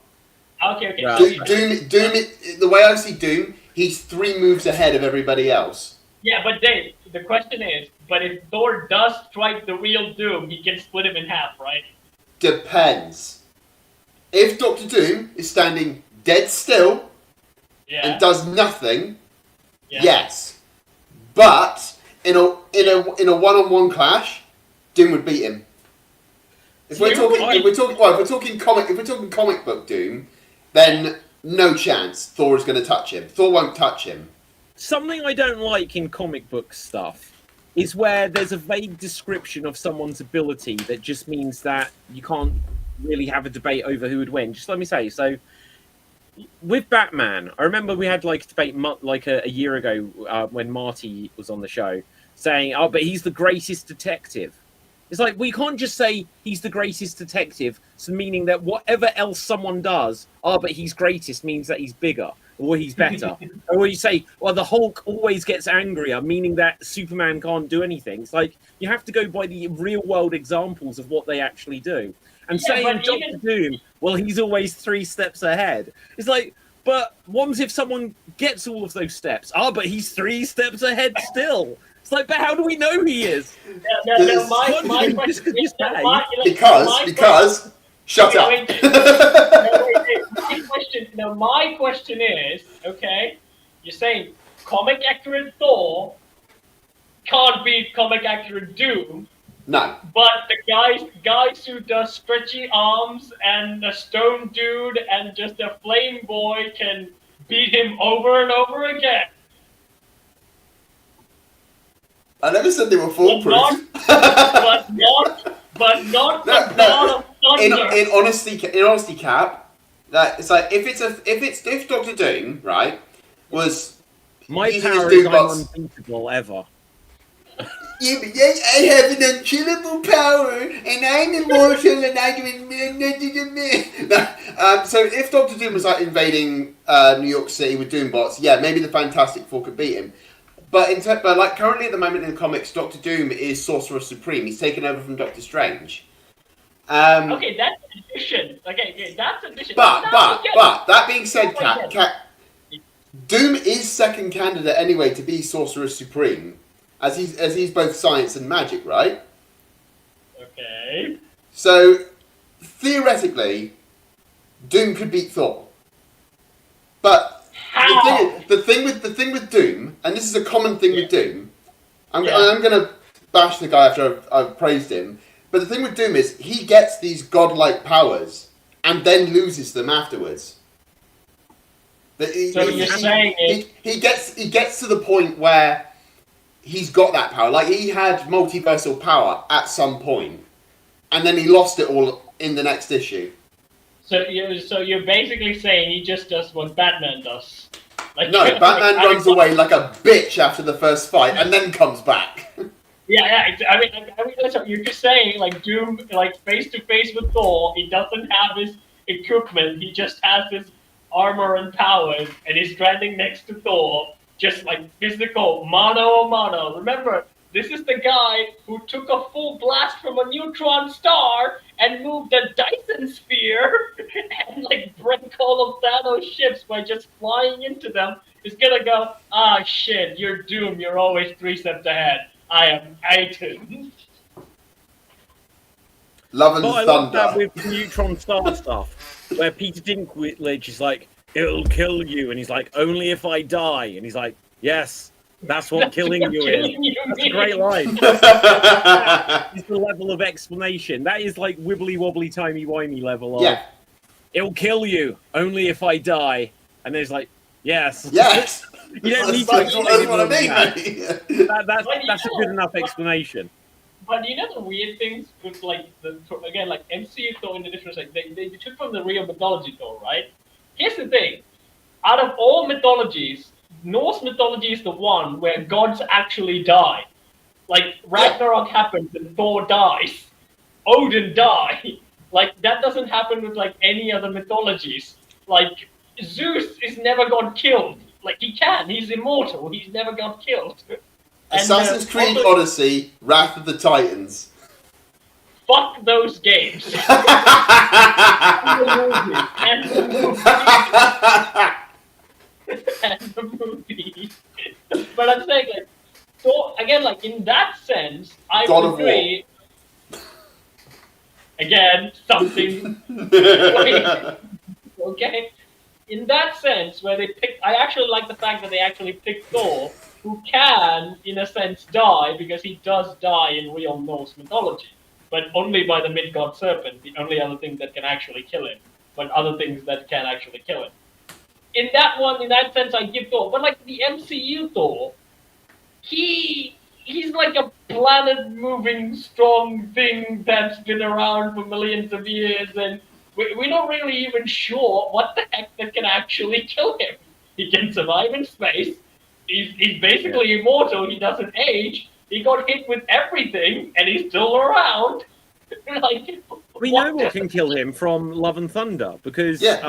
Okay. Right. So Doom, the way I see Doom, he's 3 moves ahead of everybody else. yeah, but Dave, the question is, but if Thor does strike the real Doom, he can split him in half, right? Depends. If Doctor Doom is standing dead still Yeah. and does nothing, yeah. yes. But in a one-on-one clash, Doom would beat him. If we're talking comic book Doom, then no chance Thor is going to touch him. Thor won't touch him. Something I don't like in comic book stuff is where there's a vague description of someone's ability that just means that you can't really have a debate over who would win. Just let me say, so with Batman, I remember we had like a debate like a year ago when Marty was on the show saying, oh, but he's the greatest detective. It's like, we can't just say he's the greatest detective, so meaning that whatever else someone does, but he's greatest means that he's bigger. or he's better. Or you say, well, the Hulk always gets angrier, meaning that Superman can't do anything. It's like you have to go by the real world examples of what they actually do. And saying Doctor Doom, well, he's always 3 steps ahead. It's like, but what if someone gets all of those steps? But he's 3 steps ahead still. It's like, but how do we know he is? My question is, because shut up. My question is, okay, you're saying comic accurate Thor can't beat comic accurate Doom. No. But the guys who does stretchy arms and a stone dude and just a flame boy can beat him over and over again. I never said they were foolproof. But not the God of Thunder. In honesty, Cap, that it's like if Doctor Doom, right, was my using power his is Doom bots, unbeatable ever. yeah, but yes, I have an unkillable power, and I'm immortal, and I can. So if Doctor Doom was like invading New York City with Doom bots, yeah, maybe the Fantastic Four could beat him. But like currently at the moment in the comics, Doctor Doom is Sorcerer Supreme. He's taken over from Doctor Strange. Okay, that's addition. Okay, that's addition. But that being said, Cat, Doom is second candidate anyway to be Sorcerer Supreme, as he's both science and magic, right? Okay. So theoretically, Doom could beat Thor. But the thing with Doom, and this is a common thing with Doom, I'm gonna bash the guy after I've praised him. But the thing with Doom is he gets these godlike powers and then loses them afterwards. He gets to the point where he's got that power. Like he had multiversal power at some point, and then he lost it all in the next issue. So you're basically saying he just does what Batman does. Like, no, Batman runs away like a bitch after the first fight and then comes back. Yeah. I mean, that's what you're just saying. Like Doom, like face to face with Thor, he doesn't have his equipment. He just has his armor and powers, and he's standing next to Thor, just like physical mano a mano. Remember, this is the guy who took a full blast from a neutron star and moved a Dyson sphere and like break all of Thanos' ships by just flying into them. He's gonna go, shit, you're Doom. You're always 3 steps ahead. I am Titan. Love and I Thunder. love that with the neutron star stuff, where Peter Dinklage is like, "It'll kill you," and he's like, "Only if I die," and he's like, "Yes, that's what killing you is." That's a great line. That is the level of explanation. That is like wibbly wobbly timey wimey level of. Yeah. It'll kill you only if I die, and there's like, yes. Yes. You don't need to That's explain what I mean, mate. That's a good enough explanation. But you know the weird things with like like MCU Thor in the difference, like they took from the real mythology Thor, right? Here's the thing: out of all mythologies, Norse mythology is the one where gods actually die. Like Ragnarok happens and Thor dies, Odin dies. Like that doesn't happen with like any other mythologies. Like Zeus is never got killed. Like he's immortal. He's never got killed. Assassin's Creed Odyssey, Wrath of the Titans. Fuck those games. and the movie. But I'm saying like, so again, like in that sense, I would agree. Again, something. Okay. In that sense, where they pick, I actually like the fact that they actually picked Thor, who can, in a sense, die, because he does die in real Norse mythology, but only by the mid-god serpent, the only other thing that can actually kill him, but other things that can actually kill him. In that sense, I give Thor, but like the MCU Thor, he's like a planet-moving, strong thing that's been around for millions of years, and we're not really even sure what the heck that can actually kill him. He can survive in space. He's basically immortal. He doesn't age. He got hit with everything, and he's still around. Like, we know what can kill him from Love and Thunder, because the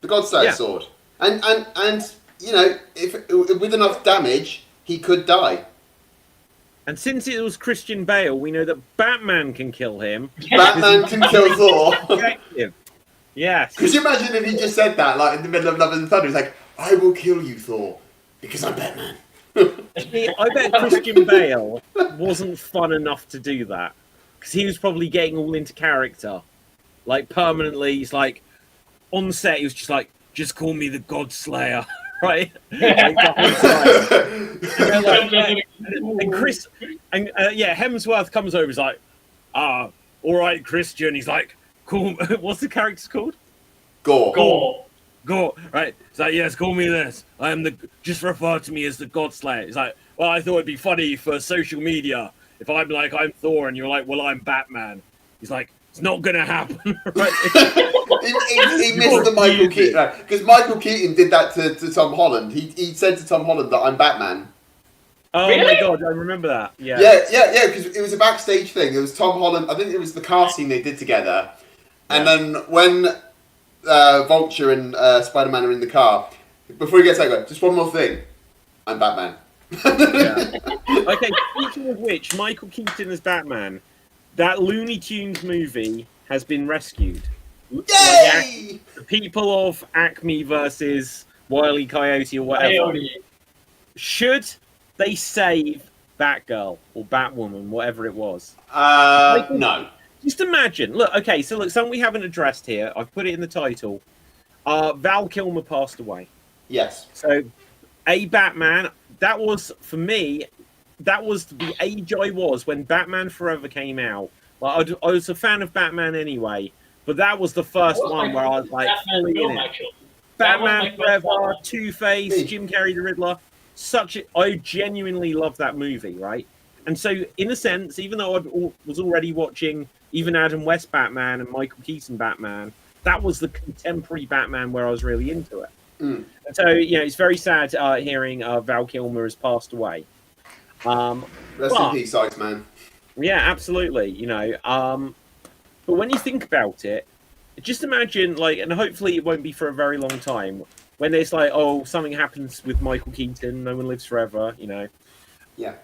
Godslayer sword. And you know, if with enough damage, he could die. And since it was Christian Bale, we know that Batman can kill him. Batman can kill Thor. Effective. Yes. Could you imagine if he just said that, like in the middle of Love and Thunder? He's like, "I will kill you, Thor, because I'm Batman." I bet Christian Bale wasn't fun enough to do that because he was probably getting all into character, like permanently. He's like on set. He was just like, "Just call me the God Slayer." Right, like the whole time. And Chris, and Hemsworth comes over. He's like, all right, Christian. He's like, cool. What's the character called? Gore. Right. He's like, yes, call me this. I am just refer to me as the God Slayer. He's like, well, I thought it'd be funny for social media if I'm like, I'm Thor, and you're like, well, I'm Batman. He's like, it's not gonna happen. Right? he missed the Michael Keaton, because Michael Keaton did that to Tom Holland. He said to Tom Holland that I'm Batman. Oh Really? my god, I remember that. Yeah, because it was a backstage thing. It was Tom Holland. I think it was the car scene they did together, and then when Vulture and Spider-Man are in the car, before he gets out, just one more thing, I'm Batman. Okay, speaking of which, Michael Keaton as Batman, that Looney Tunes movie has been rescued. Yay! The people of Acme versus Wile E. Coyote or whatever. Coyote. Should they save Batgirl or Batwoman, whatever it was? No. Just imagine. Look, okay, so look, something we haven't addressed here. I've put it in the title. Val Kilmer passed away. Yes. So, a Batman, that was, for me, that was the age I was when Batman Forever came out. Like, I was a fan of Batman anyway, but that was the first one where I was like, fully in it. Batman Forever, Two-Face, Jim Carrey the Riddler. I genuinely love that movie, right? And so, in a sense, even though I was already watching even Adam West Batman and Michael Keaton Batman, that was the contemporary Batman where I was really into it. And so, it's very sad hearing Val Kilmer has passed away. Rest in peace, Iceman. Yeah, absolutely. But when you think about it, just imagine, like, and hopefully it won't be for a very long time, when there's like, oh, something happens with Michael Keaton, no one lives forever, Yeah.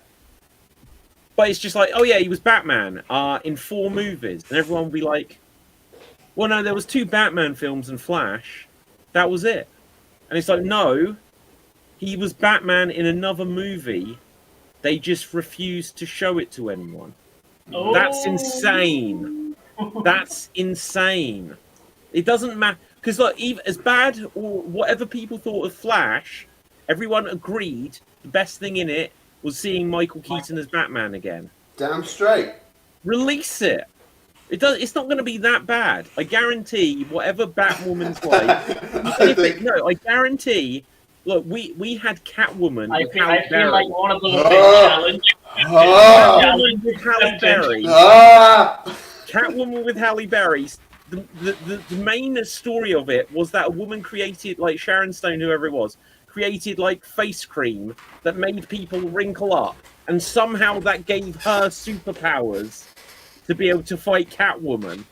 But it's just like, oh yeah, he was Batman in 4 movies, and everyone will be like, well, no, there was 2 Batman films and Flash, that was it. And it's like, no, he was Batman in another movie. They just refused to show it to anyone. Oh. That's insane. That's insane. It doesn't matter. Because like, even as bad or whatever people thought of Flash, everyone agreed the best thing in it was seeing Michael Keaton as Batman again. Damn straight. Release it. It's not going to be that bad. I guarantee whatever Batwoman's like. I guarantee. Look, we had Catwoman. I with Halle feel Berry. like one of those big challenge. Catwoman with Halle Berry. Catwoman with Halle Berry. The main story of it was that a woman created, like Sharon Stone, whoever it was, created like face cream that made people wrinkle up, and somehow that gave her superpowers to be able to fight Catwoman.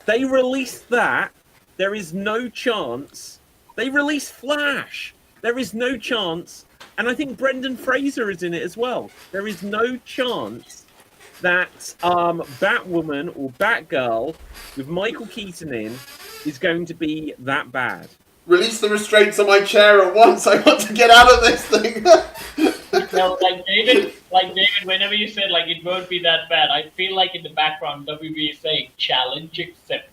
They released that. There is no chance. They released Flash. There is no chance. And I think Brendan Fraser is in it as well. There is no chance that Batwoman or Batgirl with Michael Keaton in is going to be that bad. Release the restraints on my chair at once. I want to get out of this thing. Well, like David, whenever you said like it won't be that bad, I feel like in the background WB is saying challenge accepted.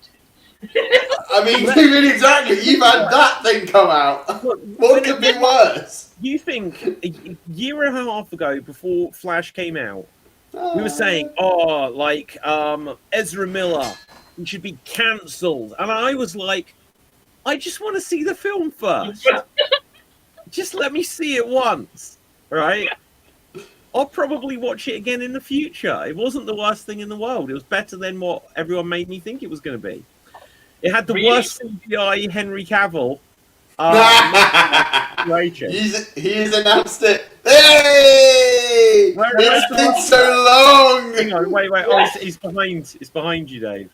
I mean, exactly. You've had that thing come out. What could be worse? You think a year and a half ago, before Flash came out, we were saying, Ezra Miller, he should be cancelled. And I was like, I just want to see the film first. Just let me see it once, right? I'll probably watch it again in the future. It wasn't the worst thing in the world. It was better than what everyone made me think it was going to be. It had the worst CGI Henry Cavill. He has announced it. Hey! It's been so long. Hang on, wait. Oh, it's behind you, Dave.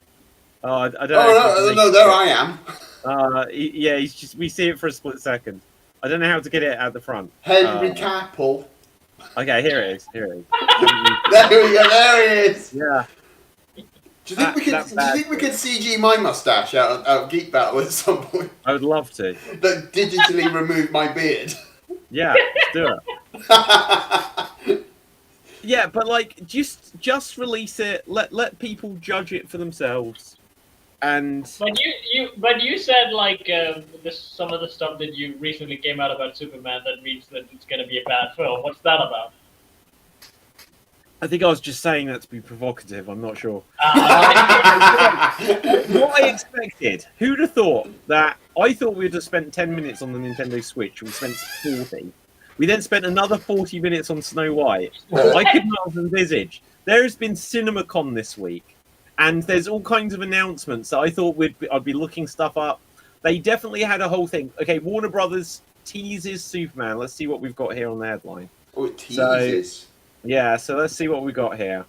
I don't know. No, there I am. Yeah, he's just. We see it for a split second. I don't know how to get it at the front. Henry Cavill. Okay, here it is. Here it is. There we go. There he is. Yeah. Do you think we could CG my mustache out of Geek Battle at some point? I would love to. That digitally remove my beard. Yeah, let's do it. Yeah, but like, just release it. Let people judge it for themselves. And But you said like some of the stuff that you recently came out about Superman that means that it's going to be a bad film. What's that about? I think I was just saying that to be provocative. I'm not sure. What I expected. Who'd have thought that? I thought we'd have spent 10 minutes on the Nintendo Switch. We spent 40. We then spent another 40 minutes on Snow White. I could not have envisaged. There has been CinemaCon this week, and there's all kinds of announcements that I thought I'd be looking stuff up. They definitely had a whole thing. Okay, Warner Brothers teases Superman. Let's see what we've got here on the headline. Oh, it teases. Yeah, so let's see what we got here.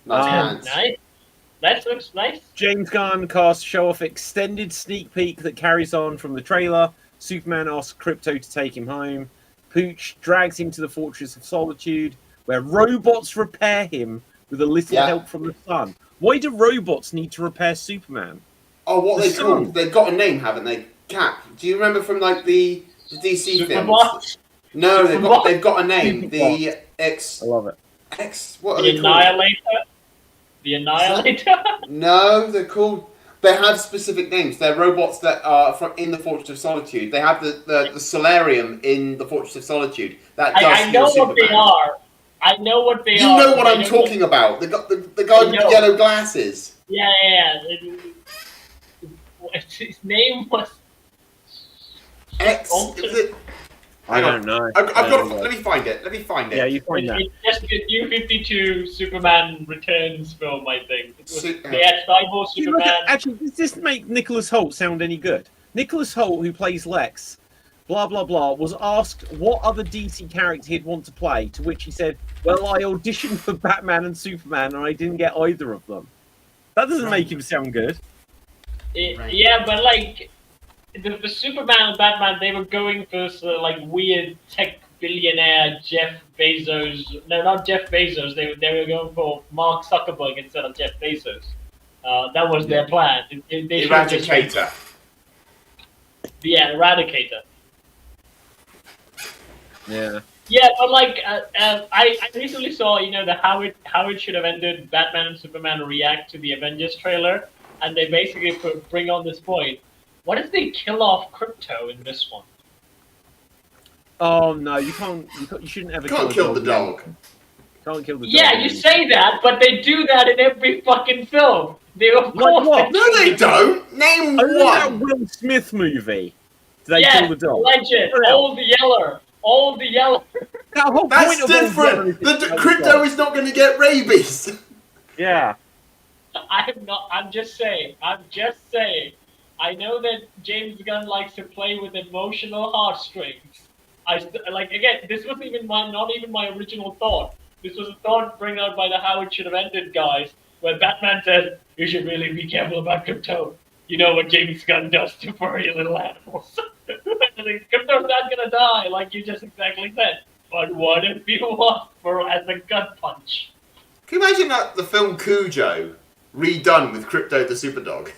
Nice. That looks nice. James Gunn cast show off extended sneak peek that carries on from the trailer. Superman asks Krypto to take him home. Pooch drags him to the Fortress of Solitude, where robots repair him with a little help from the sun. Why do robots need to repair Superman? Oh, what are they called? They've got a name, haven't they? Cap. Do you remember from like the DC films? No, they've got a name. The I love it. What are The they called? Annihilator. The Annihilator. No, they're called. They have specific names. They're robots that are in the Fortress of Solitude. They have the solarium in the Fortress of Solitude. That does I know heal what they Superman. are. I know what they are. You know what I'm talking about. The guy with the yellow glasses. Yeah. His name was X. Was it? I don't know. I've got. Let me find it. Yeah, you find that. It's just the New 52 Superman Returns film, I think. They Yeah. had Cyborg Superman. Actually, does this make Nicholas Hoult sound any good? Nicholas Hoult, who plays Lex, blah blah blah, was asked what other DC character he'd want to play, to which he said, "Well, I auditioned for Batman and Superman, and I didn't get either of them." That doesn't make him sound good. Yeah, but like the Superman and Batman, they were going for like weird tech billionaire Jeff Bezos. No, not Jeff Bezos. They were going for Mark Zuckerberg instead of Jeff Bezos. That was their plan. They Eradicator. Yeah, Eradicator. Yeah. Yeah, but like I recently saw, how it should have ended. Batman and Superman react to the Avengers trailer, and they basically bring on this point. What if they kill off Krypto in this one? Oh no, you can't. You shouldn't ever. Can't kill the dog. Can't kill the dog. Yeah, you say that, but they do that in every fucking film. They of Like course. what? No, they don't. Name That one. Will Smith movie. Do they Yeah, kill the dog? Legend. What else? All the Yeller. That whole That's point of different. The Krypto is not going to get rabies. Yeah. I'm just saying. I know that James Gunn likes to play with emotional heartstrings. Again, this was not even my original thought. This was a thought brought out by the How It Should Have Ended guys, where Batman says, "You should really be careful about Krypto. You know what James Gunn does to furry little animals." Krypto's not gonna die, like you just exactly said. But what if you want as a gut punch? Can you imagine the film Cujo redone with Krypto the Superdog?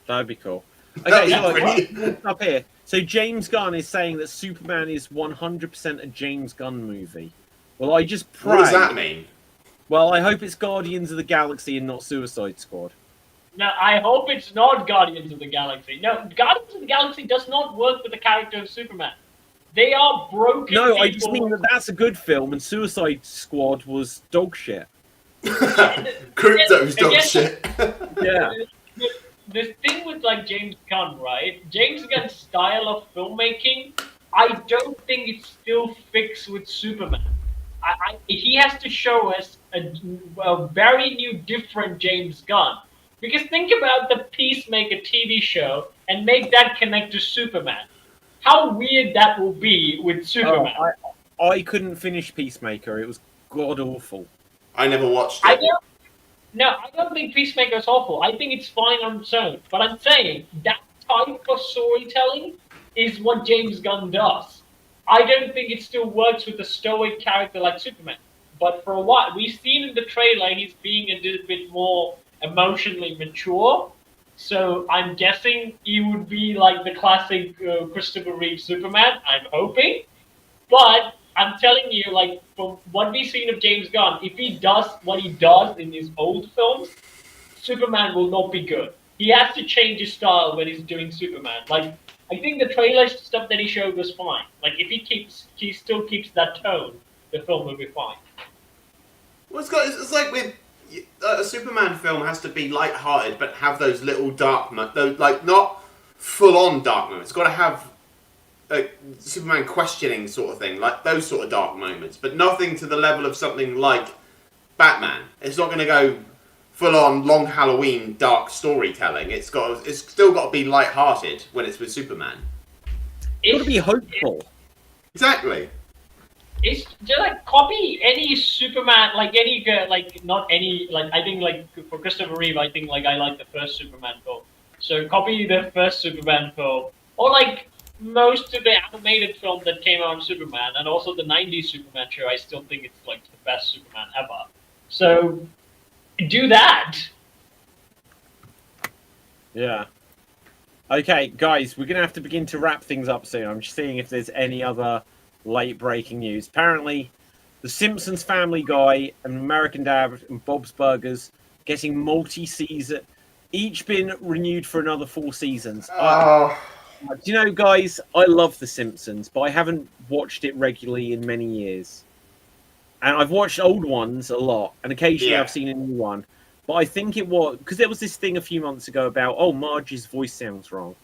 That'd be cool. That'd Okay, be so look up here. So James Gunn is saying that Superman is 100% a James Gunn movie. Well, I just pray. What does that mean? Well, I hope it's Guardians of the Galaxy and not Suicide Squad. No, I hope it's not Guardians of the Galaxy. No, Guardians of the Galaxy does not work with the character of Superman. They are broken No, people. I just mean that's a good film, and Suicide Squad was dog shit. Krypto's dog Again, shit. Yeah. The thing with like James Gunn, right? James Gunn's style of filmmaking, I don't think it still fits with Superman. He has to show us a very new, different James Gunn. Because think about the Peacemaker TV show and make that connect to Superman. How weird that will be with Superman. Oh, I couldn't finish Peacemaker. It was god awful. I never watched it. I don't think Peacemaker is awful. I think it's fine on its own. But I'm saying that type of storytelling is what James Gunn does. I don't think it still works with a stoic character like Superman. But for a while, we've seen in the trailer he's being a little bit more emotionally mature. So I'm guessing he would be like the classic Christopher Reeve Superman. I'm hoping. But I'm telling you, like, from what we've seen of James Gunn, if he does what he does in his old films, Superman will not be good. He has to change his style when he's doing Superman. Like, I think the trailer stuff that he showed was fine. Like, if he still keeps that tone, the film will be fine. Well, it's like with a Superman film has to be light-hearted, but have those little dark moments, like not full-on dark moments. It's got to have Superman questioning sort of thing, like those sort of dark moments, but nothing to the level of something like Batman. It's not going to go full-on long Halloween dark storytelling. It's still got to be light-hearted when it's with Superman. It's got to be hopeful. Exactly. It's just like copy any Superman, like any, like not any, like I think like for Christopher Reeve, I think like I like the first Superman film. So copy the first Superman film, or like most of the animated film that came out on Superman, and also the '90s Superman show. I still think it's like the best Superman ever. So do that. Yeah. Okay, guys, we're gonna have to begin to wrap things up soon. I'm just seeing if there's any other late breaking news. Apparently, The Simpsons, Family Guy, and American Dad and Bob's Burgers getting multi-season, each been renewed for another 4 seasons. Do you know, guys, I love The Simpsons, but I haven't watched it regularly in many years. And I've watched old ones a lot, and occasionally I've seen a new one. But I think it was because there was this thing a few months ago about, oh, Marge's voice sounds wrong.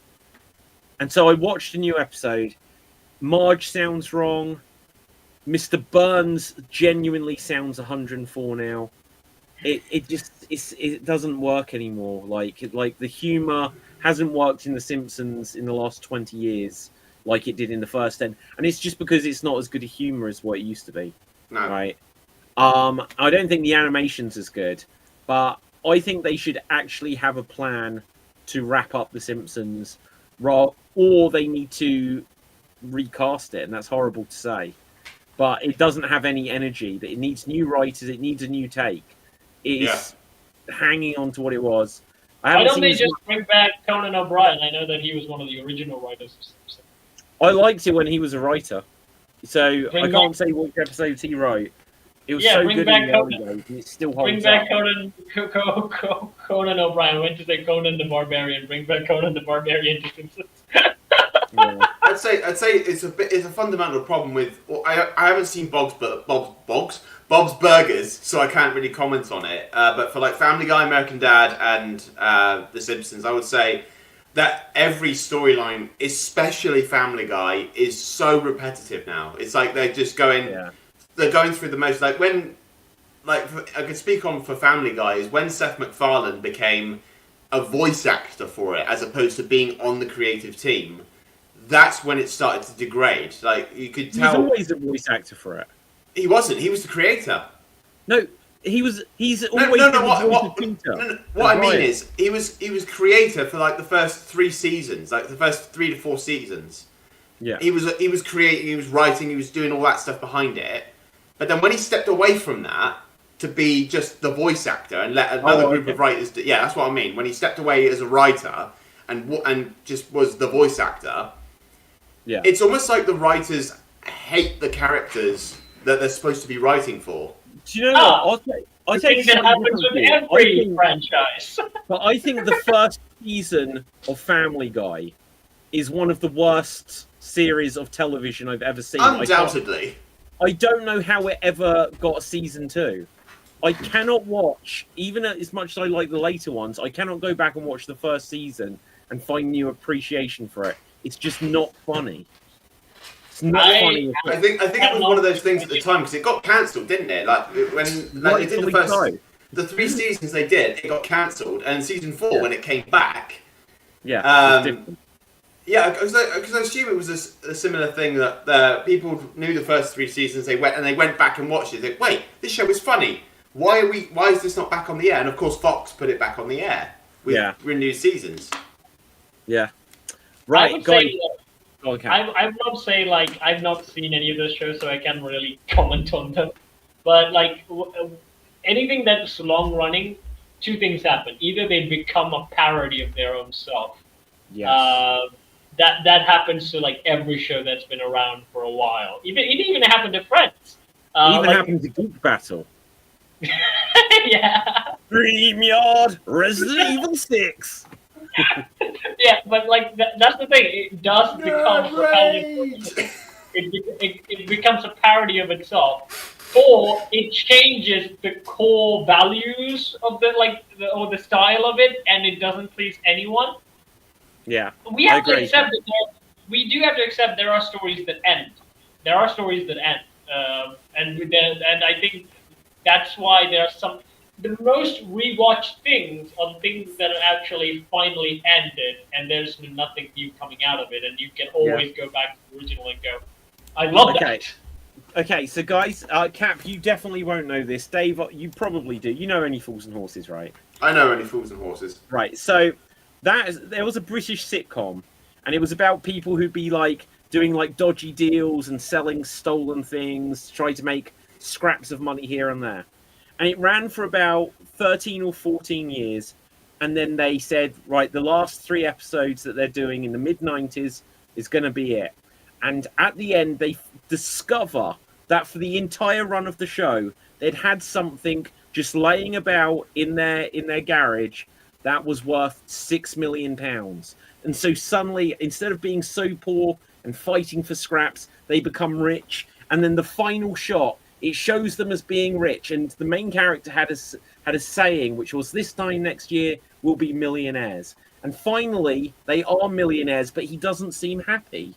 And so I watched a new episode. Marge sounds wrong. Mr. Burns genuinely sounds 104 now. It doesn't work anymore. Like the humor hasn't worked in The Simpsons in the last 20 years like it did in the first 10. And it's just because it's not as good a humor as what it used to be. No. Right. I don't think the animation's as good, but I think they should actually have a plan to wrap up The Simpsons, or they need to recast it, and that's horrible to say, but it doesn't have any energy. That it needs new writers, it needs a new take. It's hanging on to what it was. Why don't they just bring back Conan O'Brien? I know that he was one of the original writers of Simpsons. I liked it when he was a writer, so I can't say which episodes he wrote. It was so good in the early days, and it still holds up. Bring back Conan O'Brien. I went to say Conan the Barbarian. Bring back Conan the Barbarian to Simpsons. Yeah. I'd say it's a fundamental problem with. I haven't seen Bob's Burgers, so I can't really comment on it. But for like Family Guy, American Dad, and The Simpsons, I would say that every storyline, especially Family Guy, is so repetitive now. It's like they're just going. Yeah. They're going through the most, like when, like I could speak on for Family Guy is when Seth MacFarlane became a voice actor for it as opposed to being on the creative team. That's when it started to degrade. Like you could tell. He's always a voice actor for it. He wasn't. He was the creator. No, he's always What I mean is he was creator for like the first 3 seasons, like the first 3 to 4 seasons. Yeah. He was creating, he was writing, he was doing all that stuff behind it. But then when he stepped away from that to be just the voice actor and let another group of writers do, that's what I mean. When he stepped away as a writer and just was the voice actor, it's almost like the writers hate the characters that they're supposed to be writing for. Do you know what? I think that happens with every franchise. But I think the first season of Family Guy is one of the worst series of television I've ever seen. Undoubtedly. I don't know how it ever got a season 2. I cannot watch, even as much as I like the later ones, I cannot go back and watch the first season and find new appreciation for it. It's just not funny. It's not funny. I think it was one of those things at the time because it got cancelled, didn't it? Like when they did the 3 seasons they did, it got cancelled, and season 4 when it came back, because I assume it was a similar thing that people knew the first 3 seasons. They went back and watched it. They wait, this show is funny. Why is this not back on the air? And of course, Fox put it back on the air with renewed seasons. Yeah. Right, I would go on. say Okay. I would not say like I've not seen any of those shows, so I can't really comment on them. But like anything that's long running, two things happen: either they become a parody of their own self. Yes. That happens to like every show that's been around for a while. It even happened to Friends. Even Like, happened to Geek Battle. yeah. StreamYard, Resident Evil 6. Yeah, but like that's the thing. It does become Rage! it becomes a parody of itself, or it changes the core values of or the style of it, and it doesn't please anyone. Yeah, We I have to agree. accept that we do have to accept there are stories that end. There are stories that end, and I think that's why there are some. The most rewatched things are things that are actually finally ended, and there's been nothing new coming out of it, and you can always go back to the original and go, "I love that." Okay, so guys, Cap, you definitely won't know this. Dave, you probably do. You know Only Fools and Horses, right? I know Only Fools and Horses. Right. So there was a British sitcom, and it was about people who'd be like doing like dodgy deals and selling stolen things, try to make scraps of money here and there. And it ran for about 13 or 14 years. And then they said, right, the last 3 episodes that they're doing in the mid-90s is going to be it. And at the end, they discover that for the entire run of the show, they'd had something just laying about in their garage that was worth £6 million. And so suddenly, instead of being so poor and fighting for scraps, they become rich. And then the final shot, it shows them as being rich, and the main character had a saying, which was, "This time next year we'll be millionaires." And finally, they are millionaires, but he doesn't seem happy.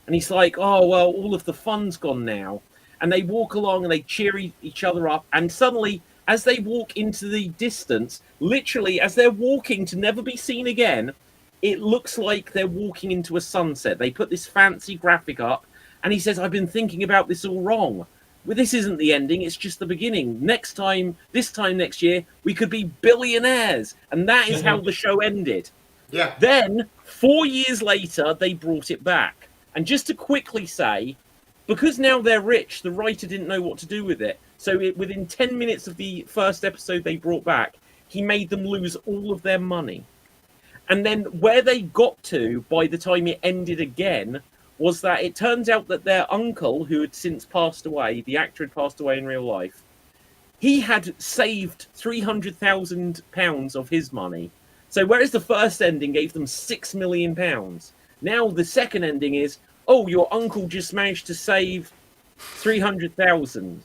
And he's like, "Oh well, all of the fun's gone now." And they walk along and they cheer each other up. And suddenly, as they walk into the distance, literally as they're walking to never be seen again, it looks like they're walking into a sunset. They put this fancy graphic up, and he says, "I've been thinking about this all wrong. Well, this isn't the ending, it's just the beginning. This time next year, we could be billionaires." And that is how the show ended. Yeah. Then, 4 years later, they brought it back. And just to quickly say, because now they're rich, the writer didn't know what to do with it. So within 10 minutes of the first episode they brought back, he made them lose all of their money. And then where they got to by the time it ended again was that it turns out that their uncle, who had since passed away, the actor had passed away in real life, he had saved £300,000 of his money. So whereas the first ending gave them £6 million, now the second ending is, oh, your uncle just managed to save 300,000.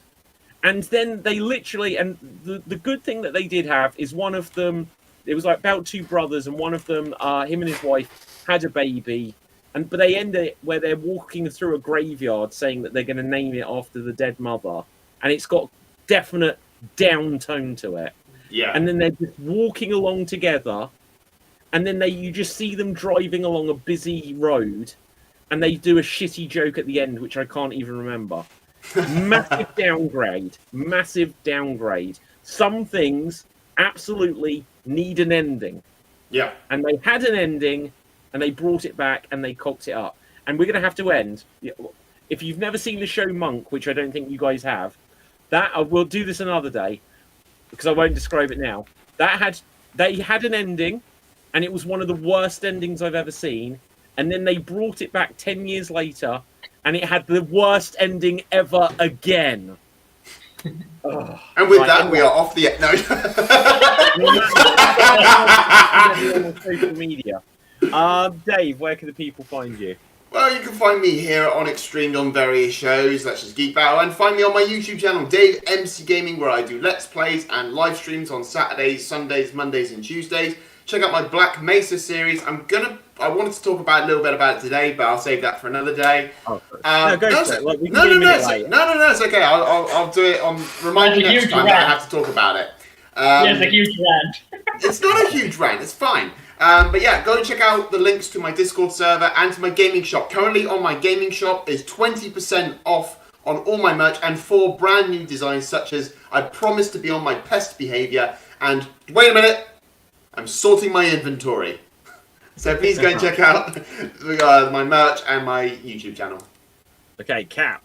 And then they literally, and the good thing that they did have is one of them, it was like about 2 brothers, and one of them, him and his wife, had a baby. But they end it where they're walking through a graveyard saying that they're going to name it after the dead mother. And it's got definite down tone to it. Yeah. And then they're just walking along together. And then you just see them driving along a busy road. And they do a shitty joke at the end, which I can't even remember. Massive downgrade. Massive downgrade. Some things absolutely need an ending. Yeah. And they had an ending. And they brought it back and they cocked it up. And we're going to have to end. If you've never seen the show Monk, which I don't think you guys have, we'll do this another day because I won't describe it now. They had an ending, and it was one of the worst endings I've ever seen. And then they brought it back 10 years later, and it had the worst ending ever again. And with that, we are off the... No. On social media. Dave, where can the people find you? Well, you can find me here on Extreme on various shows, such as Geek Battle, and find me on my YouTube channel, Dave MC Gaming, where I do Let's Plays and live streams on Saturdays, Sundays, Mondays, and Tuesdays. Check out my Black Mesa series. I wanted to talk about a little bit about it today, but I'll save that for another day. No, go for it. Like, No, it's okay. I'll do it on. Remind me next time that I have to talk about it. There's a huge rant. It's not a huge rant. It's fine. But yeah, go and check out the links to my Discord server and to my gaming shop. Currently on my gaming shop is 20% off on all my merch and 4 brand new designs, such as I promise to be on my pest behavior. And wait a minute, I'm sorting my inventory. So please go and check out my merch and my YouTube channel. Okay, Cap.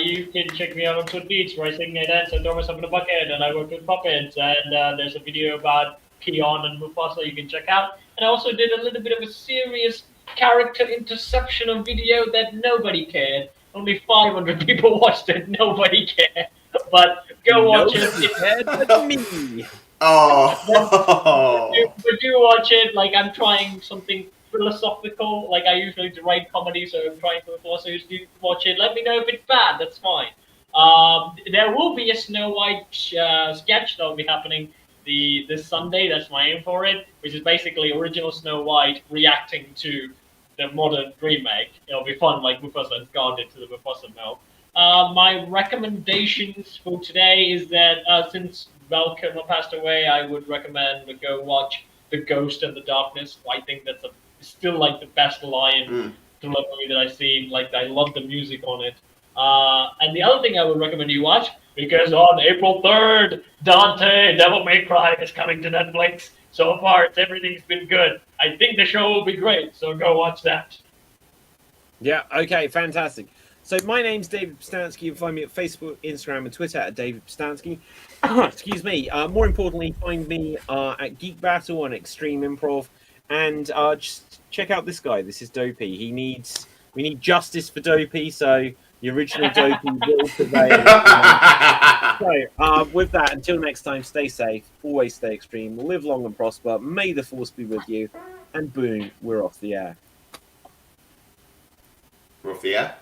You can check me out on Twitch where I sing and dance and throw myself in a bucket, and I work with puppets. And there's a video about Keon and Mufasa you can check out. And I also did a little bit of a serious character interception video that nobody cared. Only 500 people watched it. Nobody cared. But go watch it. But me. Oh. But do watch it. Like, I'm trying something philosophical. Like, I usually write comedy, so I'm trying for philosophers to watch it. Let me know if it's bad. That's fine. There will be a Snow White sketch that will be happening this Sunday. That's my aim for it, which is basically original Snow White reacting to the modern remake. It'll be fun, like Mufasa and Scar did to the Mufasa milk. My recommendations for today is that since Val Kilmer passed away, I would recommend to go watch The Ghost and the Darkness. I think that's still like the best lion thriller movie that I've seen. Like, I love the music on it. And the other thing I would recommend you watch, because on April 3rd, Dante Devil May Cry is coming to Netflix. So far, everything's been good. I think the show will be great, so go watch that. Yeah, okay, fantastic. So my name's David Pstansky. You can find me at Facebook, Instagram, and Twitter at David Pstansky. Excuse me. More importantly, find me at Geek Battle on Extreme Improv. And just check out this guy. This is Dopey. We need justice for Dopey, so the original Dopey will prevail. So, with that, until next time, stay safe, always stay extreme, live long and prosper, may the force be with you, and boom, we're off the air. We're off the air.